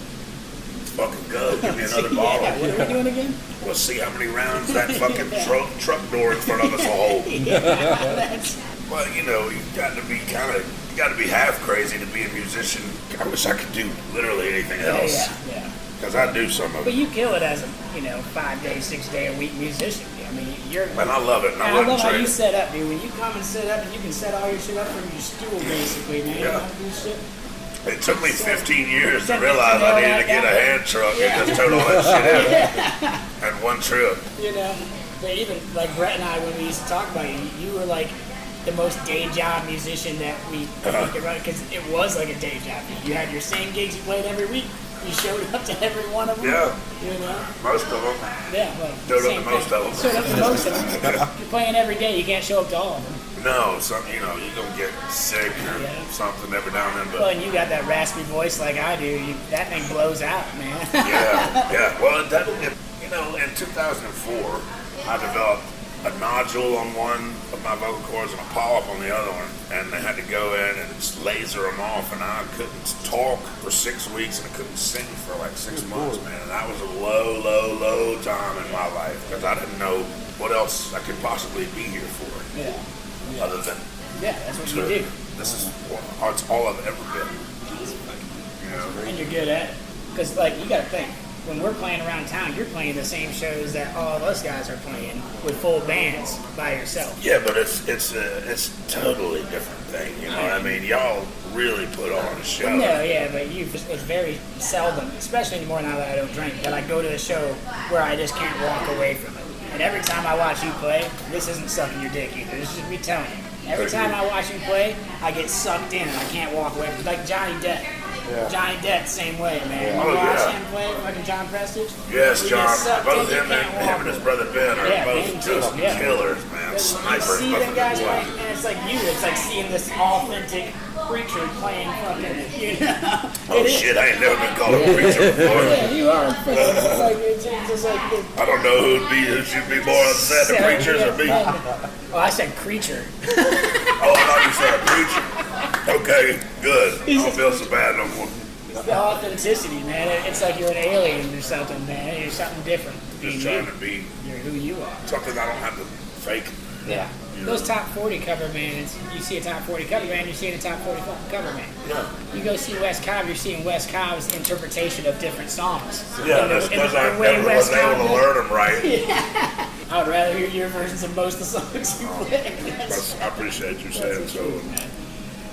Fucking go, give me another bottle. Yeah, what are we doing again? We'll see how many rounds that fucking truck door in front of us will hold. That's, Well, you know, you got to be half crazy to be a musician. I wish I could do literally anything else. yeah. Because I do some of But it. you kill it as a 5-day, 6-day-a-week musician. I mean, you're. And I love it. And I I wouldn't love how trade you it. set up, dude. When you come and set up, and you can set all your shit up from your stool, basically, man. You Yeah. know how to do shit. It took me 15 years to Took realize you I to needed nail to get a that hand truck and just tote all that shit in at one trip. You know, but even like Brett and I, when we used to talk about you, you were like the most day job musician that we could run, because it was like a day job. You had your same gigs you played every week. You showed up to every one of them. Yeah. You know. Most of them. Yeah. Well, Showed up same to most thing. of them. Showed up to most of them. You're playing every day. You can't show up to all of them. No, you're going to get sick or Yeah. something every now and then. But Well, and you got that raspy voice like I do. That thing blows out, man. yeah. Well, in 2004, I developed a nodule on one of my vocal cords and a polyp on the other one, and they had to go in and just laser them off, and I couldn't talk for 6 weeks, and I couldn't sing for like 6 months, man. And that was a low time in my life, because I didn't know what else I could possibly be here for, Yeah. other than Yeah, that's what you do. this is it's all I've ever been. You know? And you're good at it. Because, like, you got to think, when we're playing around town, you're playing the same shows that all of us guys are playing with full bands by yourself. Yeah, but it's a totally different thing. You know what I mean? Y'all really put on a show. No, yeah, but it's very seldom, especially anymore now that I don't drink, that I go to a show where I just can't walk away from it. And every time I watch you play, this isn't sucking your dick either. This is just me telling you. Every time I watch you play, I get sucked in and I can't walk away from it. Like Johnny Depp. Yeah. Johnny Depp, same way, man. Oh, You watch yeah. him play, fucking John Prestige? Yes, You John. get sucked Both in, you him can't walk and his away. brother Ben are Yeah, both Ben too, just yeah. killers, man. You Snipers, see both them of guys them. play, and it's like you. It's like seeing this authentic preacher playing fucking, you know. Oh It is. shit, I ain't never been called a preacher before. Yeah, you are. It's like, it's just like I don't know who should be more upset, the preachers or me. Oh, I said creature. Oh, I thought you said a preacher. Okay, good. I don't feel so bad no more. The authenticity, man. It's like you're an alien or something, man. You're something different. Just trying to be You're who you are. something I don't have to fake. Yeah. Those top 40 cover bands, you see a top 40 cover band, you're seeing a top 40 cover band. Yeah. You go see Wes Cobb, you're seeing Wes Cobb's interpretation of different songs. Yeah, that's because I never was able to learn them right. Yeah. I would rather hear your versions of most of the songs you play. I appreciate you saying so.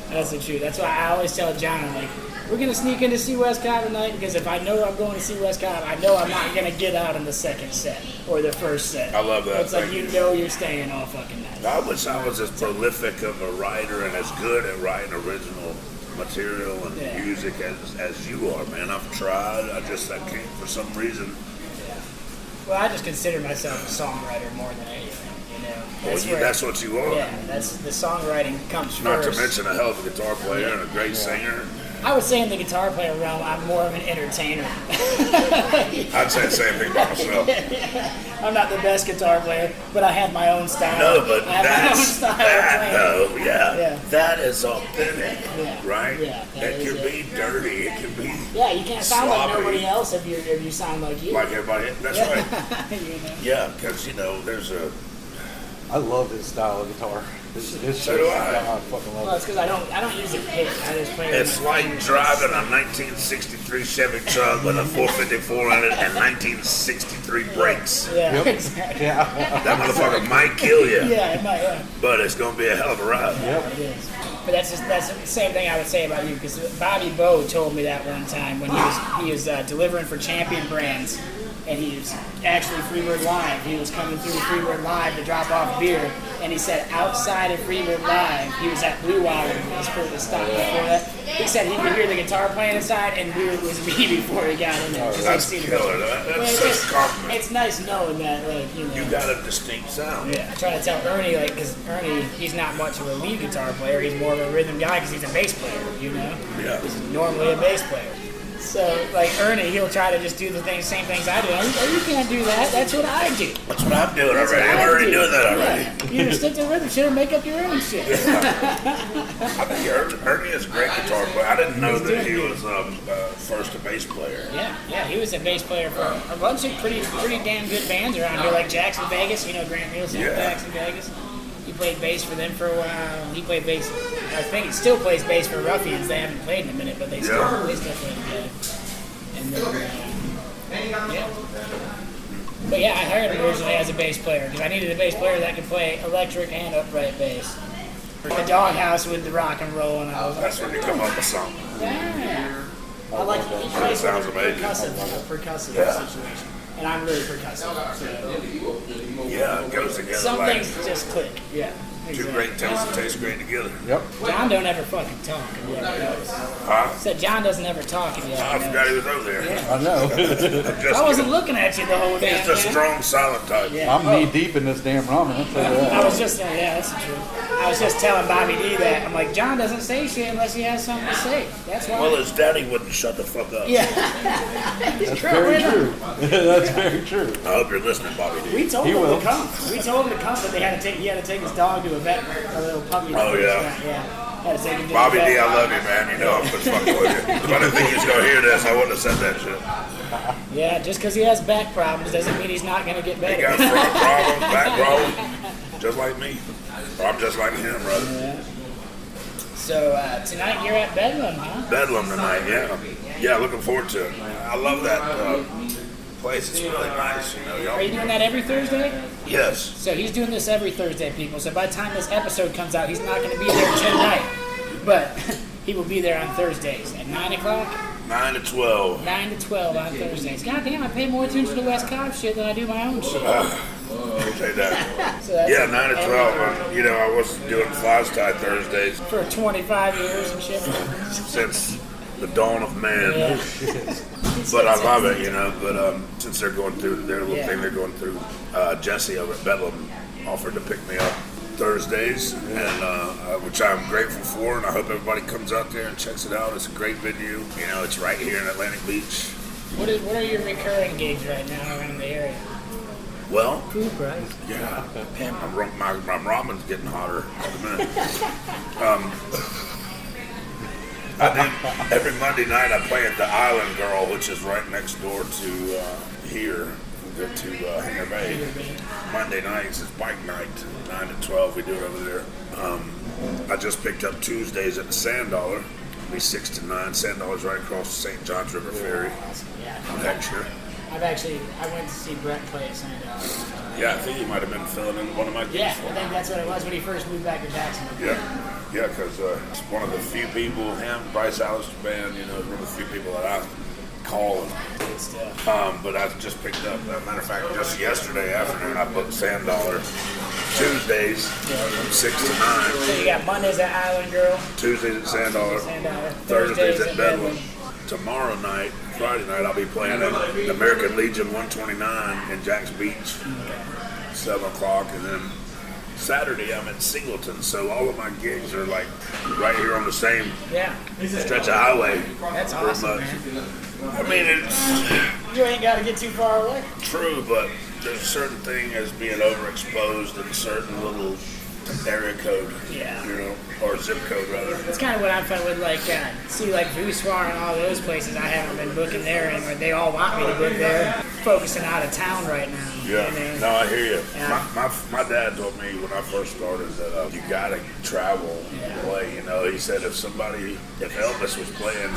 That's the truth. That's why I always tell John, I'm like, we're going to sneak in to see Wes Cobb tonight because if I know I'm going to see Wes Cobb, I know I'm not going to get out in the second set or the first set. I love that. It's like you know you're staying all fucking night. I wish I was as prolific of a writer and as good at writing original material and music as you are, man. I've tried. I can't for some reason. Yeah. Well, I just consider myself a songwriter more than anything. You know, that's what you are. Yeah, that's the songwriting comes Not first. to mention a hell of a guitar player and a great singer. I would say in the guitar player realm, I'm more of an entertainer. I'd say the same thing about myself. I'm not the best guitar player, but I have my own style. No, but I have my own style of playing. Yeah. That is authentic, right? Yeah, it can be dirty. It can be Yeah, you can't sound sloppy. like nobody else if you sound like you. Like everybody. That's right. You know? Yeah, because, there's a... I love his style of guitar. So do I. Fucking love Well, it's because I don't use a pick. I just play. It's like driving a 1963 Chevy truck with a 454 in it and 1963 brakes. Yeah, Yep. exactly. Yeah. That motherfucker might kill you, Yeah, it might. Yeah. but it's going to be a hell of a ride. Yep. It is. But that's the same thing I would say about you because Bobby Bowe told me that one time when he was delivering for Champion Brands. And he was actually Freebird Live. He was coming through Freebird Live to drop off beer. And he said outside of Freebird Live, he was at Blue Water. He was supposed to stop before that. He said he could hear the guitar playing inside and knew it was me before he got in there. That's killer. That's such a compliment. It's nice knowing that, You got a distinct sound. Yeah, I try to tell Ernie, because Ernie, he's not much of a lead guitar player. He's more of a rhythm guy because he's a bass player, Yeah. He's normally a bass player. So, Ernie, he'll try to just do the same things I do. Oh, you can't do that. That's what I do. That's what I'm doing already. I'm already doing that already. Yeah. You just stick to rhythm shit and make up your own shit. I think Ernie is a great guitar player. I didn't know that he was first a bass player. Yeah, he was a bass player for a bunch of pretty damn good bands around here, like Jackson Vegas. Grant Nielsen, Jackson Vegas. He played bass for them for a while. He played bass. I think he still plays bass for Ruffians. They haven't played in a minute, but they still play together. And then, But I hired him originally as a bass player because I needed a bass player that could play electric and upright bass. The doghouse with the rock and roll, and I was That's when you come up with something. yeah. I like he plays sounds amazing. percussive situation. And I'm really percussive. So. Yeah, it goes together Some like things just click. Yeah. two great taste great together. Yep. John don't ever fucking talk. Said John doesn't ever talk. I forgot he was over there. I know. I wasn't looking at you the whole day. He's the strong, silent type. Yeah. I'm knee deep in this damn ramen. I'll tell you that. I was just, that's the truth. I was just telling Bobby D that. I'm like, John doesn't say shit unless he has something to say. That's why. Well, his daddy wouldn't shut the fuck up. Yeah. That's very true. That's very true. I hope you're listening, Bobby D. We told He him will. to come. We told him to come, but he had to take his dog to a vet, a little puppy. Oh, yeah. Yeah. Had to take him to Bobby the vet. D, I love you, man. You know I'm just fucking with you. If I didn't think he was going to hear this, I wouldn't have said that shit. Yeah, just because he has back problems doesn't mean he's not going to get He better. got front problems, back problems, just like me. Or I'm just like him, brother. Yeah. So tonight you're at Bedlam, huh? Bedlam tonight, yeah. Yeah, looking forward to it. I love that place. It's really nice, y'all. Are you doing that every Thursday? Yes. So he's doing this every Thursday, people. So by the time this episode comes out, he's not going to be there tonight. But he will be there on Thursdays at 9 o'clock. 9 to 12. 9 to 12 on Thursdays. God damn, I pay more attention to Wes Cobb shit than I do my own shit. Say that. So that's Yeah, 9 to 12. I was doing Flies Tie Thursdays for 25 years and shit. since the dawn of man. Yeah. But I love it, But since they're going through their little thing they're going through, Jesse over at Bedlam offered to pick me up Thursdays, and which I'm grateful for, and I hope everybody comes out there and checks it out. It's a great venue. It's right here in Atlantic Beach. What are your recurring gigs right now around the area? Well, Food price. yeah, my ramen's getting hotter at the minute. I do every Monday night. I play at the Island Girl, which is right next door to here. Go to Hangar Bay. Monday nights is bike night, 9 to 12. We do it over there. I just picked up Tuesdays at the Sand Dollar. It'll be 6 to 9. Sand Dollar's right across the St. John's River Ferry. Yeah. Extra. I went to see Brett play at Sand Dollar. Yeah, I think he might have been filling in one of my gigs. Yeah, I think that's what it was when he first moved back to Jacksonville. Yeah, because it's one of the few people, him, Bryce, Alastair band, you know, one of the few people that I call. Good stuff. But I just picked up, as a matter of fact, just yesterday afternoon, I booked Sand Dollar Tuesdays from 6 to 9. So you got Mondays at Island Girl, Tuesdays at Sand Dollar, Thursdays at Bedlam. Tomorrow night, Friday night, I'll be playing at American Legion 129 in Jacks Beach, 7 o'clock, and then Saturday I'm at Singleton, so all of my gigs are like right here on the same stretch of highway. That's awesome, man. I mean, it's You ain't got to get too far away. true, but there's a certain thing as being overexposed in a certain little area code, you know, or zip code rather. It's kind of what I'm finding with like, see like Voussoir and all those places. I haven't been booking there, and they all want me to book there. Focusing out of town right now. Yeah, you know? no, I hear you. Yeah. My dad told me when I first started that you gotta travel and play. You know, he said if Elvis was playing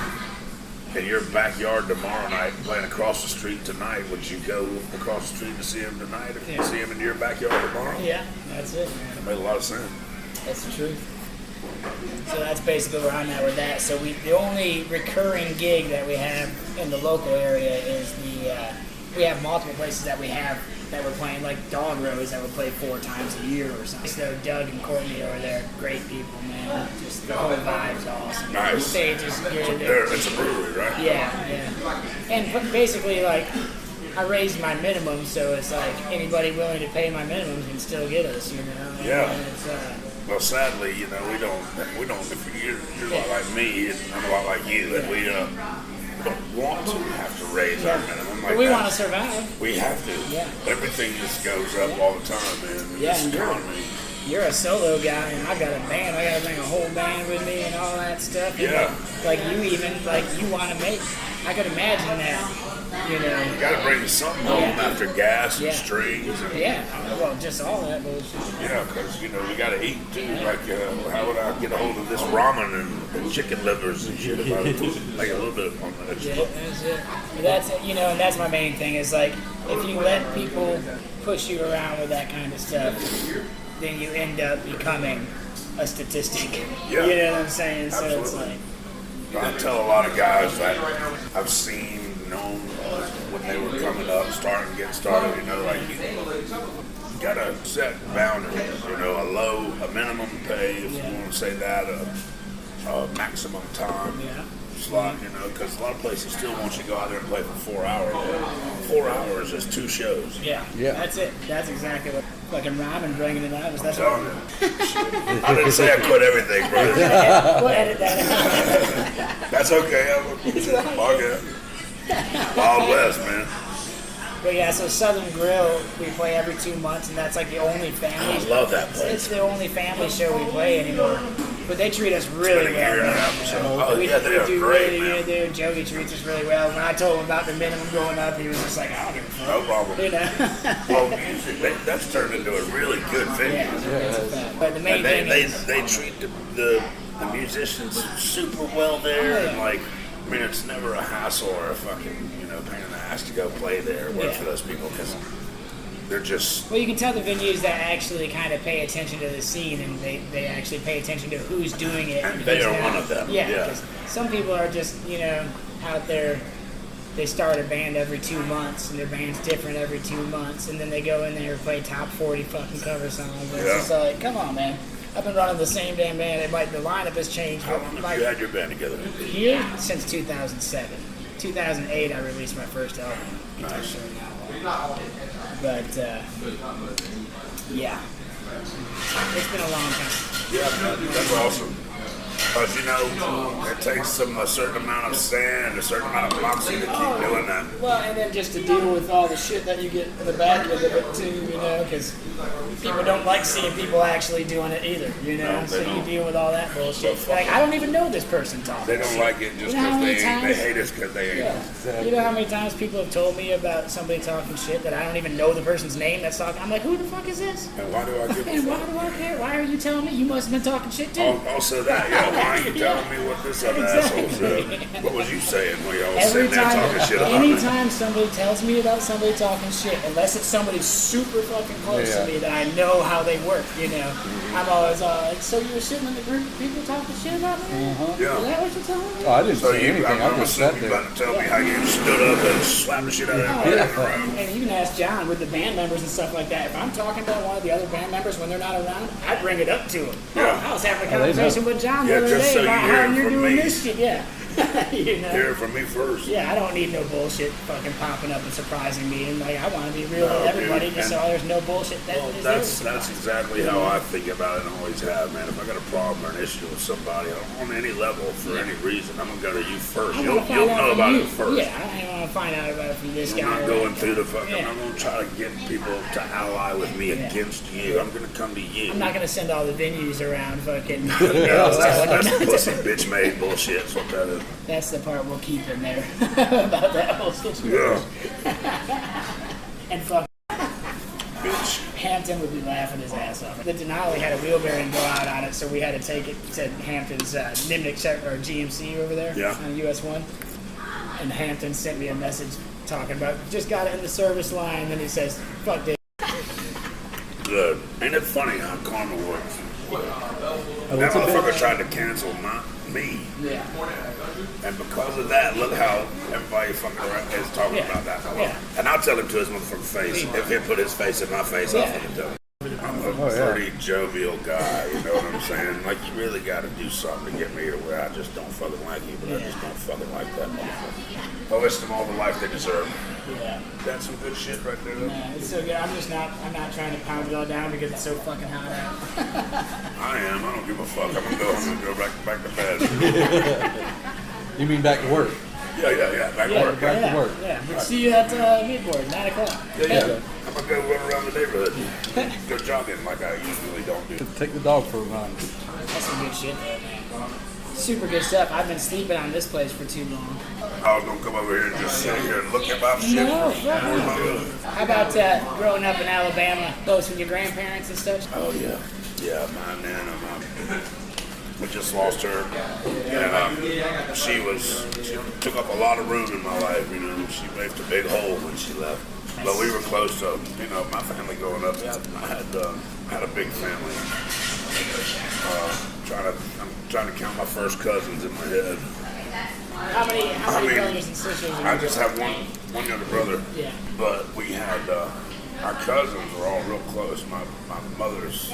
in your backyard tomorrow night and playing across the street tonight, would you go across the street to see him tonight if you see him in your backyard tomorrow? Yeah, that's it, man. That made a lot of sense. That's the truth. So that's basically where I'm at with that. So the only recurring gig that we have in the local area is we have multiple places that we're playing, like Dog Rose that we play 4 times a year or something. So Doug and Courtney over there, great people, man. Just the whole vibe's awesome. Nice. The stage is good. It's a brewery, right? Yeah. And basically, like, I raised my minimum, so it's like anybody willing to pay my minimum can still get us, you know. Yeah. And it's, Well, sadly, you know, we don't. If you're a lot like me, and I'm a lot like you, and we don't want to have to raise our minimum. Like we that. want to survive. We have to. Yeah. Everything just goes up all the time, man. This and economy. you're a solo guy, and I've got a band. I got to bring a whole band with me and all that stuff. And Yeah. Like you want to make. I could imagine that. You know. You got to bring something home after gas and strings. And, well, just all that bullshit. yeah, because you know we got to eat too. Like, how would I get a hold of this ramen and chicken livers and shit? If I make a little bit on that. Yeah, that's it. But that's it, you know, and that's my main thing is like if you let people push you around with that kind of stuff, then you end up becoming a statistic. Yeah. You know what I'm saying? Absolutely. So it's like. I tell a lot of guys that I've seen, known when they were coming up, getting started, you know, like you gotta set boundaries, you know, a minimum pay, if you want to say that, a maximum time slot, you know, because a lot of places still want you to go out there and play for 4 hours. 4 hours is 2 shows. Yeah, that's it. That's exactly what fucking Robin bringing it out. That's telling you. I didn't say I quit everything, brother. We'll edit that out. That's okay. Wild West, man. But yeah, so Southern Grill, we play every 2 months, and that's like the only family. I love that place. It's the only family show we play anymore. But they treat us really well. They are We do great, really man. good, dude. Joey treats us really well. When I told him about the minimum going up, he was just like, I don't give a fuck. No problem. You know? Well, music, that's turned into a really good venue. That's a fact. But the main And thing is, they treat the musicians super well there, and like, I mean, it's never a hassle or a fucking, you know, pain in the ass to go play there, work for those people, because they're just. well, you can tell the venues that actually kind of pay attention to the scene, and they actually pay attention to who's doing it. And they who's are not. one of them. Yeah, Yeah. because some people are just, you know, out there. They start a band every 2 months, and their band's different every 2 months, and then they go in there and play top 40 fucking cover songs. And it's just like, come on, man. I've been running the same damn band. The lineup has changed. How long have you had your band together? Here since 2007. 2008, I released my first album. Nice. But yeah, it's been a long time. Yeah, that's awesome. Because, you know, it takes a certain amount of sand, a certain amount of moxie to keep doing that. Well, and then just to deal with all the shit that you get in the back end of it too, you know, because people don't like seeing people actually doing it either, you know. No, so don't. you deal with all that bullshit. Like, I don't even know this person talking. They don't like it just because they hate us because they ain't. Yeah. You know how many times people have told me about somebody talking shit that I don't even know the person's name that's talking? I'm like, who the fuck is this? And why do I give a And fuck? why do I care? Why are you telling me? You must have been talking shit too. Also that, why are you telling me what this other asshole said? What was you saying when y'all was Every sitting there time, talking shit about me? anytime somebody tells me about somebody talking shit, unless it's somebody super fucking close to me that I know how they work, you know, I'm always like, so you were sitting in the group of people talking shit about me? Yeah. Is that what you're telling me? Oh, I didn't So say you, anything. I I'm just sat assuming you there. about to tell me how you stood up and slapped the shit out of everybody in the room. And you can ask John with the band members and stuff like that. If I'm talking about one of the other band members when they're not around, I bring it up to him. Yeah. I was having a Oh, they conversation with John the Yeah, other just day so about you hear how it you're from doing me. this shit. Yeah. You know? Hear it from me first. Yeah, I don't need no bullshit fucking popping up and surprising me. And like, I want to be real No, with everybody dude, just so and- there's no bullshit that Well, is that's there. exactly how I think about it and always have, man. If I got a problem or an issue with somebody on any level for any reason, I'm gonna go to you first. I You'll wanna find out know from about you. it first. Yeah, I want to find out about it from this I'm guy. not or going that through guy. the fucking. Yeah. I'm not gonna try to get people to ally with me against you. I'm gonna come to you. I'm not going to send all the venues around fucking. That's pussy bitch made bullshit. That's what that is. That's the part we'll keep in there about that whole situation. Yeah, And fuck, bitch. Hampton would be laughing his ass off. The Denali had a wheel bearing go out on it, so we had to take it to Hampton's Nimnik or GMC over there on US 1. And Hampton sent me a message talking about, just got it in the service line, and then he says, fuck this. Good. Ain't it funny how karma works? That it's a motherfucker bitch. tried to cancel me. Yeah. And because of that, look how everybody fucking around is talking Yeah. about that. Yeah. And I'll tell him to his motherfucking face. If he put his face in my face, I'll fucking tell him. I'm a pretty jovial guy, you know what I'm saying? Like, you really got to do something to get me to where I just don't fucking like you, but I just don't fucking like that motherfucker. I wish them all the life they deserve. Yeah. That's some good shit right there. Nah, it's so good. I'm not trying to pound it all down because it's so fucking hot out. I am. I don't give a fuck. I'm gonna go back to bed. You mean back to work? Yeah. Back to work. Back to work. Yeah. We'll see you at Mayport, 9 o'clock. Yeah. I'm gonna go run around the neighborhood. Go jogging like I usually don't do. Take the dog for a run. That's some good shit there, man. Super good stuff. I've been sleeping on this place for too long. I was gonna come over here and just sit here and look at my shit. No, Where's my good? How about growing up in Alabama, close from your grandparents and stuff? Oh yeah. Yeah, my nana, we just lost her, and she took up a lot of room in my life. You know, she left a big hole when she left. But we were close to, you know, my family growing up. I had a big family. I'm trying to count my first cousins in my head. How many brothers and sisters? I just have one younger brother. Yeah. But we had our cousins were all real close. My mother's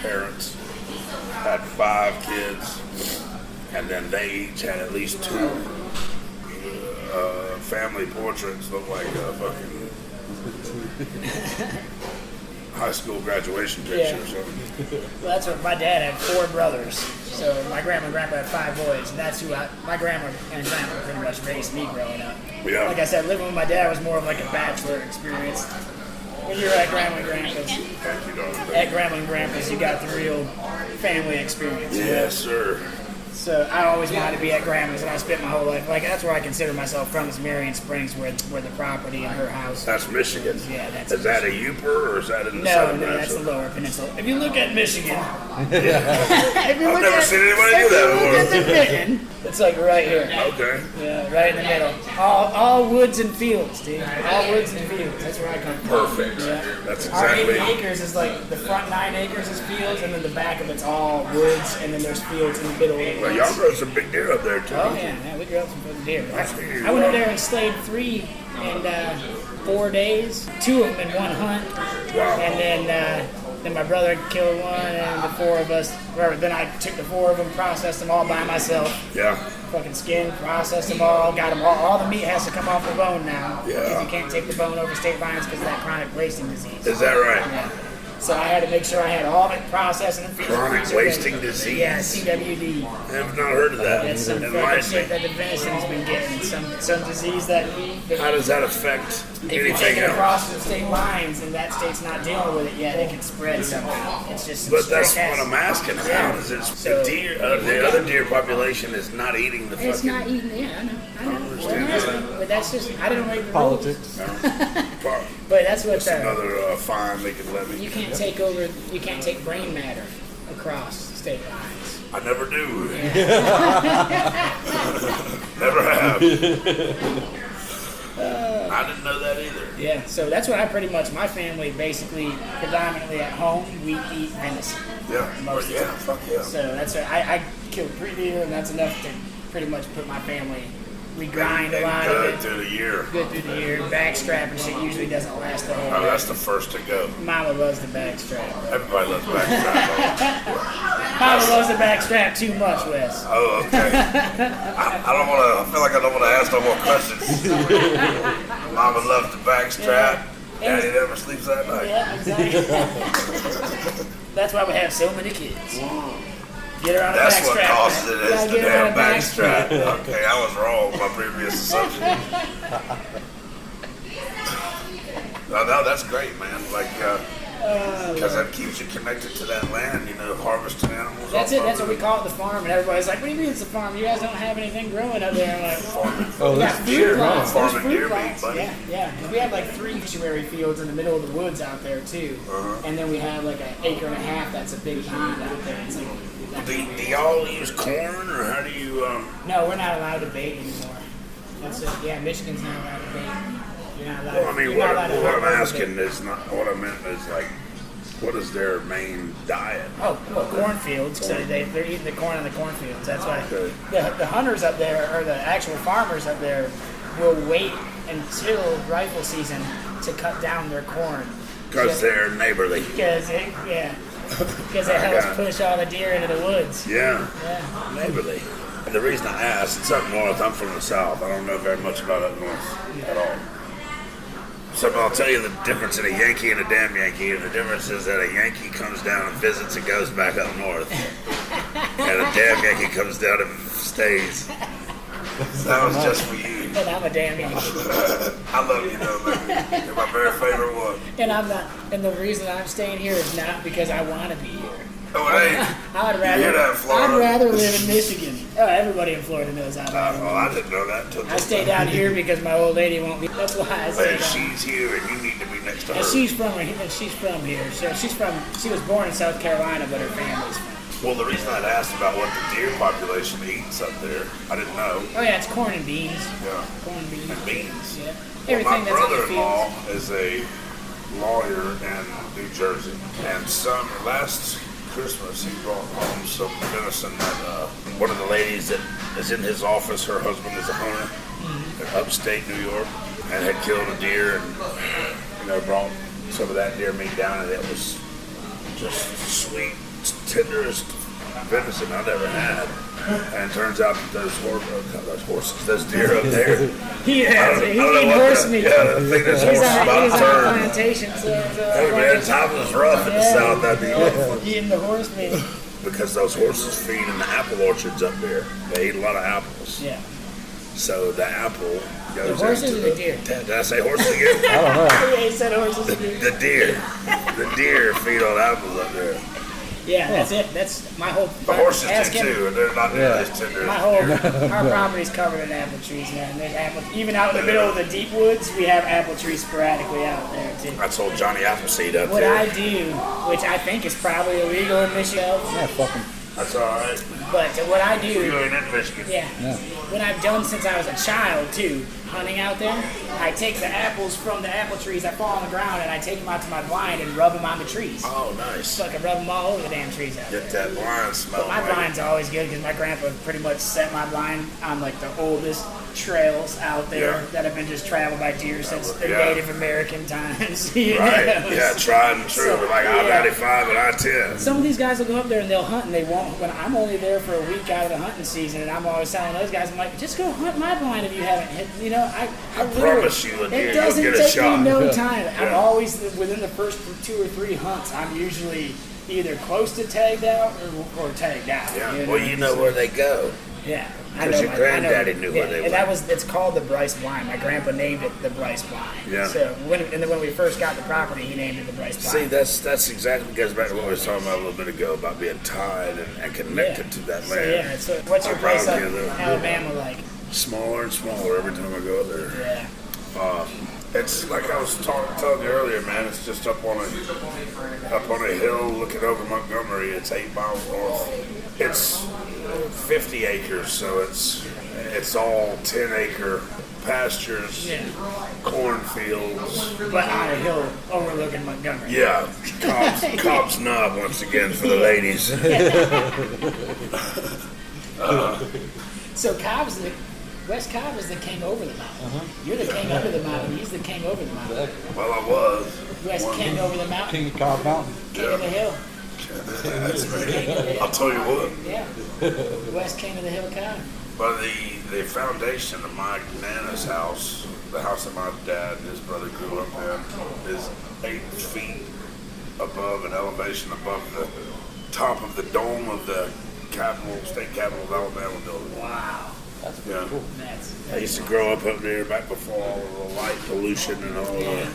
parents had 5 kids, and then they each had at least 2 family portraits look like a fucking high school graduation picture or something. Well, that's what my dad had 4 brothers. So my grandma and grandpa had 5 boys, and that's who my grandma and grandpa pretty much raised me growing up. Yeah. Like I said, living with my dad was more of like a bachelor experience. When you're at grandma and grandpa's, Thank you, darling. at grandma and grandpa's, you got the real family experience. Yes, sir. So I always wanted to be at grandma's, and I spent my whole life. Like that's where I consider myself from, is Marion Springs, where the property and her house. That's Michigan. Yeah, that's. Is that a Yooper or is that in the No, southern that's the lower peninsula. If you look at Michigan, I've never seen anybody do that before. Michigan, it's like right here. Okay. Yeah, right in the middle. All woods and fields, dude. All woods and fields. That's where I come from. Perfect. Yeah. That's Our 80 exactly. acres is like the front 9 acres is fields, and then the back of it's all woods, and then there's fields in the middle. Well, y'all grow some big deer up there too. Oh yeah, we grew up some fucking deer. huge. I went up there and slayed 3 in 4 days, 2 of them in one hunt, Wow. and then my brother killed one, and the 4 of us. Then I took the 4 of them, processed them all by myself. Yeah. Fucking skin, processed them all, got them all the meat has to come off the bone now. Yeah. Because you can't take the bone over state lines because of that chronic wasting disease. Is that right? Yeah. So I had to make sure I had all the processing and Chronic wasting disease. Yeah, CWD. I have not heard of that. That's some fucking shit that the venison's been getting. Some disease that How does that affect if you anything take it else? across the state lines and that state's not dealing with it yet, it can spread something. It's just some But that's strict what ass- I'm asking. How does it? So- The deer, the other deer population is not eating the It's fucking. not eating. Yeah, I know. Well, understand I'm asking, that. but that's just I didn't make the rules. Politics. part. But that's what That's another fine they can let me. you can't take over. You can't take brain matter across state lines. I never do. Never have. I didn't know that either. Yeah, so that's what I pretty much. My family basically predominantly at home we eat venison. Yeah. Most of the Yeah. time. Fuck yeah. So that's what I killed 3 deer, and that's enough to pretty much put my family. We grind a lot of Good it. through the year. Good through the year. Backstrap and shit usually doesn't last the whole Oh, year. that's the first to go. Mama loves the backstrap. Everybody loves backstrap. Mama loves the backstrap too much, Wes. Oh, okay. I don't want to. I feel like I don't want to ask no more questions. Mama loves the backstrap. Yeah. Daddy never sleeps that night. Yeah, exactly. That's why we have so many kids. Get her on a That's backstrap. what causes it. Is Gotta the get her on damn a backstrap. Okay, I was wrong with my previous assumption. No, that's great, man. Like, because that keeps you connected to that land. You know, harvesting animals. That's off it. That's of what we call it, the farm. And everybody's like, "What do you mean it's a farm? You guys don't have anything growing up there." I'm like, farming. Oh, "We got there's fruit deer, plots. huh? There's Farming fruit deer meat, plots." buddy. Yeah. 'Cause we have like 3 missionary fields in the middle of the woods out there too, and then we have like an acre and a half. That's a big field out there. It's like. Do y'all use corn, or how do you? No, we're not allowed to bait anymore. That's it. Yeah, Michigan's not allowed to bait. You're not allowed. Well, I mean, you're what, not allowed to what I'm hunt over asking bait. is not. What I meant is like, what is their main diet? Oh, well, cornfields. So they're eating the corn in the cornfields. That's why Okay. the hunters up there, or the actual farmers up there, will wait until rifle season to cut down their corn. Because they're neighborly. Because it helps push all the deer into the woods. Yeah, Yeah. neighborly. And the reason I asked, it's up north. I'm from the south. I don't know very much about up north at all. So I'll tell you the difference in a Yankee and a damn Yankee. And the difference is that a Yankee comes down and visits and goes back up north. And a damn Yankee comes down and stays. That was just for you. And I'm a damn Yankee. I love you though, baby. You're my very favorite one. And I'm not. And the reason I'm staying here is not because I want to be here. Oh, hey. I'd You hear that, Florida? I'd rather live in Michigan. Oh, everybody in Florida knows I'd rather. Well, I didn't know that until I stay down here because my old lady won't be. That's why I stay And down. she's here, and you need to be next to her. And she's from here. So she was born in South Carolina, but her family's from. Well, the reason I'd asked about what the deer population eats up there, I didn't know. Oh yeah, it's corn and beans. Yeah. Corn and beans. And beans. Yeah. Well, Everything my that's in the brother-in-law fields. is a lawyer in New Jersey, and last Christmas he brought home some venison that one of the ladies that is in his office, her husband is a hunter in upstate New York, and had killed a deer and brought some of that deer meat down, and it was just sweet, tenderest venison I've ever had. And it turns out that those deer up there. He I has don't it. know He's eating what horse the- meat. Yeah, I think this He's horse is on about a to turn. plantation. Hey man, time was rough in the south, that'd be awful. Eating the horse meat. Because those horses feed in the apple orchards up there. They eat a lot of apples. Yeah. So the apple goes The horses into or the deer? Did I say horses again? I don't know. Yeah, he said horses and deer. The deer. The deer feed on apples up there. Yeah, that's it. That's my whole. The horses ask do him. too, and they're not nearly as tender. My whole our property's covered in apple trees, man. There's apple. Even out in the middle of the deep woods, we have apple trees sporadically out there too. I told Johnny Appleseed up What there. I do, which I think is probably illegal in Michigan, Yeah, fuck 'em. That's all right. but what I You do, ain't in Michigan. yeah, what I've done since I was a child too, hunting out there, I take the apples from the apple trees that fall on the ground and I take them out to my blind and rub them on the trees. Oh, nice. So I can rub them all over the damn trees out there. Get that blind smell. My right? blind's always good because my grandpa pretty much set my blind on like the oldest trails out there Yeah. that have been just traveled by deer since the Yeah. Native American times. you Right. know? Yeah, tried and true. So, like yeah. I-95 and I-10. Some of these guys will go up there and they'll hunt, and they won't. When I'm only there for a week out of the hunting season, and I'm always telling those guys, I'm like, just go hunt my blind if you haven't hit. You know, I promise you a deer, it doesn't you'll get a take shot. me no time. Yeah. I'm always within the first 2 or 3 hunts. I'm usually either close to tagged out or tagged out. Yeah. Well, you know where they go. Yeah. I 'Cause know your granddaddy knew where they and went. that was, it's called the Bryce Blind. My grandpa named it the Bryce Blind. Yeah. So when we first got the property, he named it the Bryce Blind. See, that's exactly goes back to what we were talking about a little bit ago about being tied and connected to that So land. yeah, so what's your I'm place proud up of you, in though. Alabama like? Smaller and smaller every time I go there. Yeah. It's like I was telling you earlier, man. It's just up on a hill looking over Montgomery. It's 8 miles north. It's 50 acres, so it's all 10-acre pastures, Yeah. cornfields. But on a hill overlooking Montgomery. Yeah, Cobb's Knob once again for the ladies. So Wes Cobb is the king over the mountain. You're the king under the mountain. He's the king over the mountain. Well, I was. Wes king over the mountain. King of Cobb Mountain. King of the hill. That's me. I'll tell you what. Yeah. Wes king of the hill Cobb. But the foundation of my Nana's house, the house that my dad and his brother grew up in, is 8 feet above an elevation above the top of the dome of the state capitol of Alabama building. Wow. That's Yeah. pretty cool. That's I used to grow up there back before all of the light pollution and all the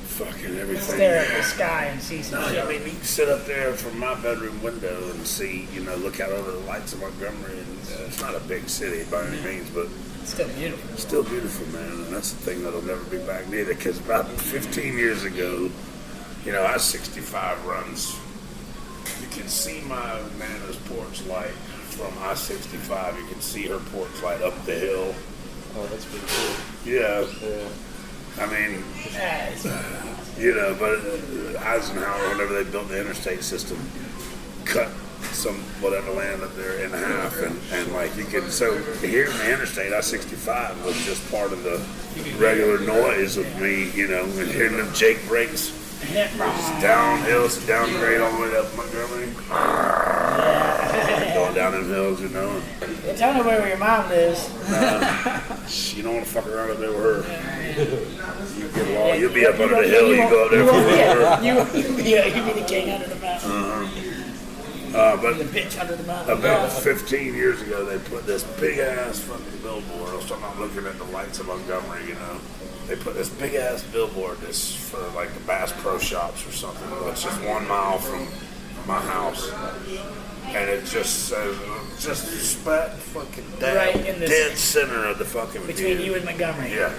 fucking everything. stare at the sky and see some No, shit. I mean, you can sit up there from my bedroom window and see, look out over the lights of Montgomery. And it's not a big city by any means, but It's still beautiful. it's still beautiful, man. And that's the thing that'll never be back neither. Because about 15 years ago, I-65 runs. You can see my Nana's porch light from I-65. You can see her porch light up the hill. Oh, that's pretty cool. Yeah. Yeah. I mean, It's but Eisenhower, whenever they built the interstate system, cut some whatever land up there in half, and like you could. So here in the interstate, I-65 was just part of the regular noise of me, and hearing them Jake brakes. Downhill, it's a downgrade all the way up Montgomery. Going down them hills, Tell me where your mom lives. You don't want to fuck around up there with her. You get along. You'll be up under the hill. You go up there for a river. You'll be the king under the mountain. But The bitch under the mountain. about 15 years ago, they put this big ass fucking billboard. I was talking about looking at the lights of Montgomery, They put this big ass billboard this for like the Bass Pro Shops or something. It's just 1 mile from my house. And it just says, just spat fucking down, Right in this- dead center of the fucking Between view. you and Montgomery. Yeah.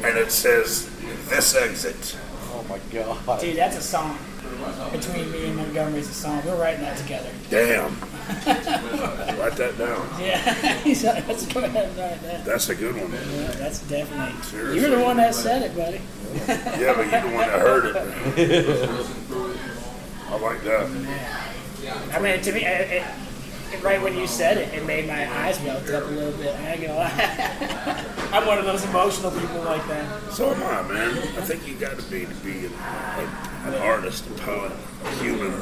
And it says, this exit. Oh my god. Dude, that's a song. Between me and Montgomery is a song. We're writing that together. Damn. Write that down. Yeah. Let's go ahead and write that. That's a good one. Yeah, that's definitely. Seriously. You're the one that said it, buddy. Yeah, but you're the one that heard it. I like that. I mean, to me, right when you said it, it made my eyes melt up a little bit. I ain't gonna lie. I'm one of those emotional people like that. So am I, man. I think you got to be an artist, a poet, a human.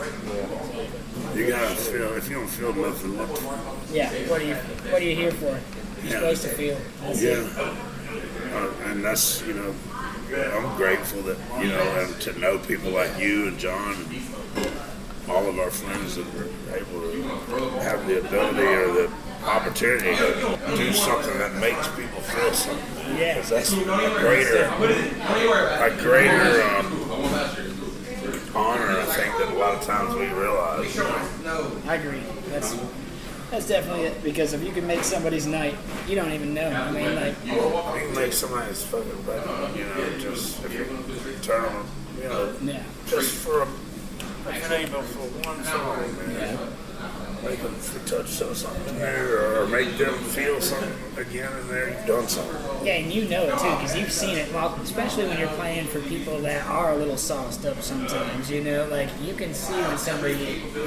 You gotta feel. If you don't feel nothing, look. Yeah. What are you here for? You're supposed to feel. That's it. And that's I'm grateful that and to know people like you and Jon and all of our friends that were able to have the ability or the opportunity to do something that makes people feel something. Yeah. Because that's a greater honor, I think, that a lot of times we realize. I agree. That's definitely it. Because if you can make somebody's night, you don't even know. I mean, like. You can make somebody's fucking better, just if you turn them, Yeah. just for a, if it ain't but for one song, man. Make them touch something there, or make them feel something. again in there, you've done something. Yeah, and you know it too, because you've seen it. Well, especially when you're playing for people that are a little sauced up sometimes. You know, like you can see when somebody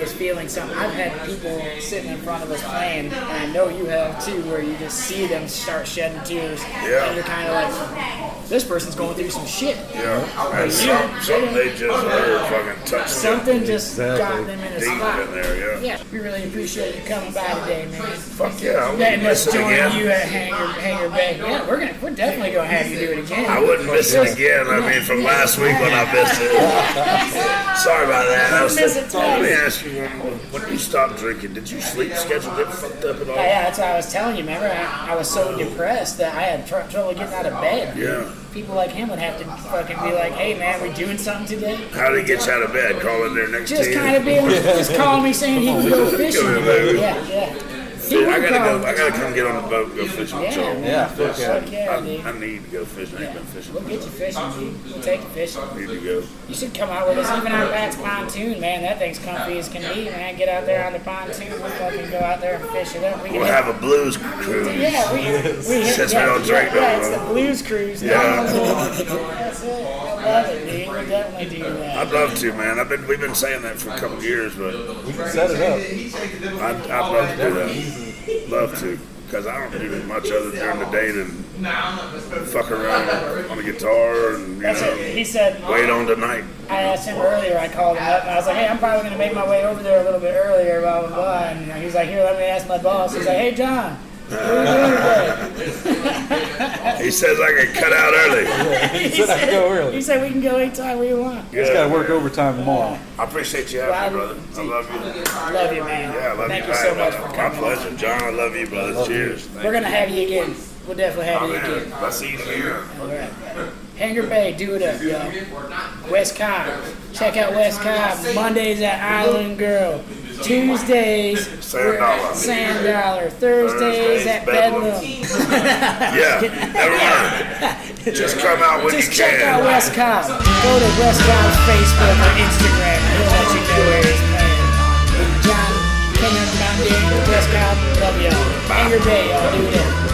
is feeling something. I've had people sitting in front of us playing, and I know you have too, where you just see them start shedding tears, and you're kind of like, this person's going through some shit. Yeah, and something they just fucking touched. Something just got them in a deep spot. in there, Yeah, we really appreciate you coming by today, man. Fuck yeah, I Letting wouldn't us miss it join again. you at Hangar Bay. Yeah, we're definitely gonna have you do it again. I wouldn't miss it again. I mean, from last week when I missed it. Sorry about that. Let me ask you when you stopped drinking, did your sleep schedule get fucked up at all? Yeah, that's what I was telling you. Remember, I was so depressed that I had trouble getting out of bed. Yeah. People like him would have to fucking be like, "Hey, man, we doing something today?" How did he get you out of bed? Call in there next Just to you? kind of being, just calling me saying he can go fishing. Come here, baby. Yeah. I gotta come get on the boat and go fishing with y'all. Yeah, fuck yeah. Fuck yeah, dude. I need to go fishing. I ain't been fishing. We'll get you fishing, dude. We'll take you fishing. I need to go. You should come out with us. Even our back's pontoon, man. That thing's comfy as can be, man. Get out there on the pontoon. We'll fucking go out there and fish it up. We'll have a blues cruise. Yeah, we hit. Since we don't drink no it's more. the blues cruise. Yeah. That's it. I love it, dude. We'll definitely do that. I'd love to, man. We've been saying that for a couple of years, but We can set it up. I'd love to do that. Love to. Because I don't do much other during the day than fuck around on the guitar and, That's it. He said, wait on tonight. I asked him earlier, I called him up, and I was like, hey, I'm probably going to make my way over there a little bit earlier, blah, blah, blah. And he's like, here, let me ask my boss. He's like, hey, John, what are you doing today? He says I can cut out early. He said I can go early. He said we can go anytime we want. Just got to work overtime tomorrow. I appreciate you having me, brother. I love you. I love you, man. Yeah, I love Thank you. you so much for My coming. pleasure, John. I love you, brother. Cheers. We're going to have you again. We'll definitely have Oh, you again. man. I'll see you again. All right. Hangar Bay, do it up, yo. Wes Cobb. Check out Wes Cobb. Mondays at Island Girl. Tuesdays, Sand Dollar. Sand Dollar. Thursdays at Bedlam. Yeah, never mind. Just come out when Just you check out can. Wes Cobb. Go to Wes Cobb's Facebook or Instagram. He'll let you know where he's playing. John, King of the Mountain, Wes Cobb, love y'all. Hangar Bay, y'all do that.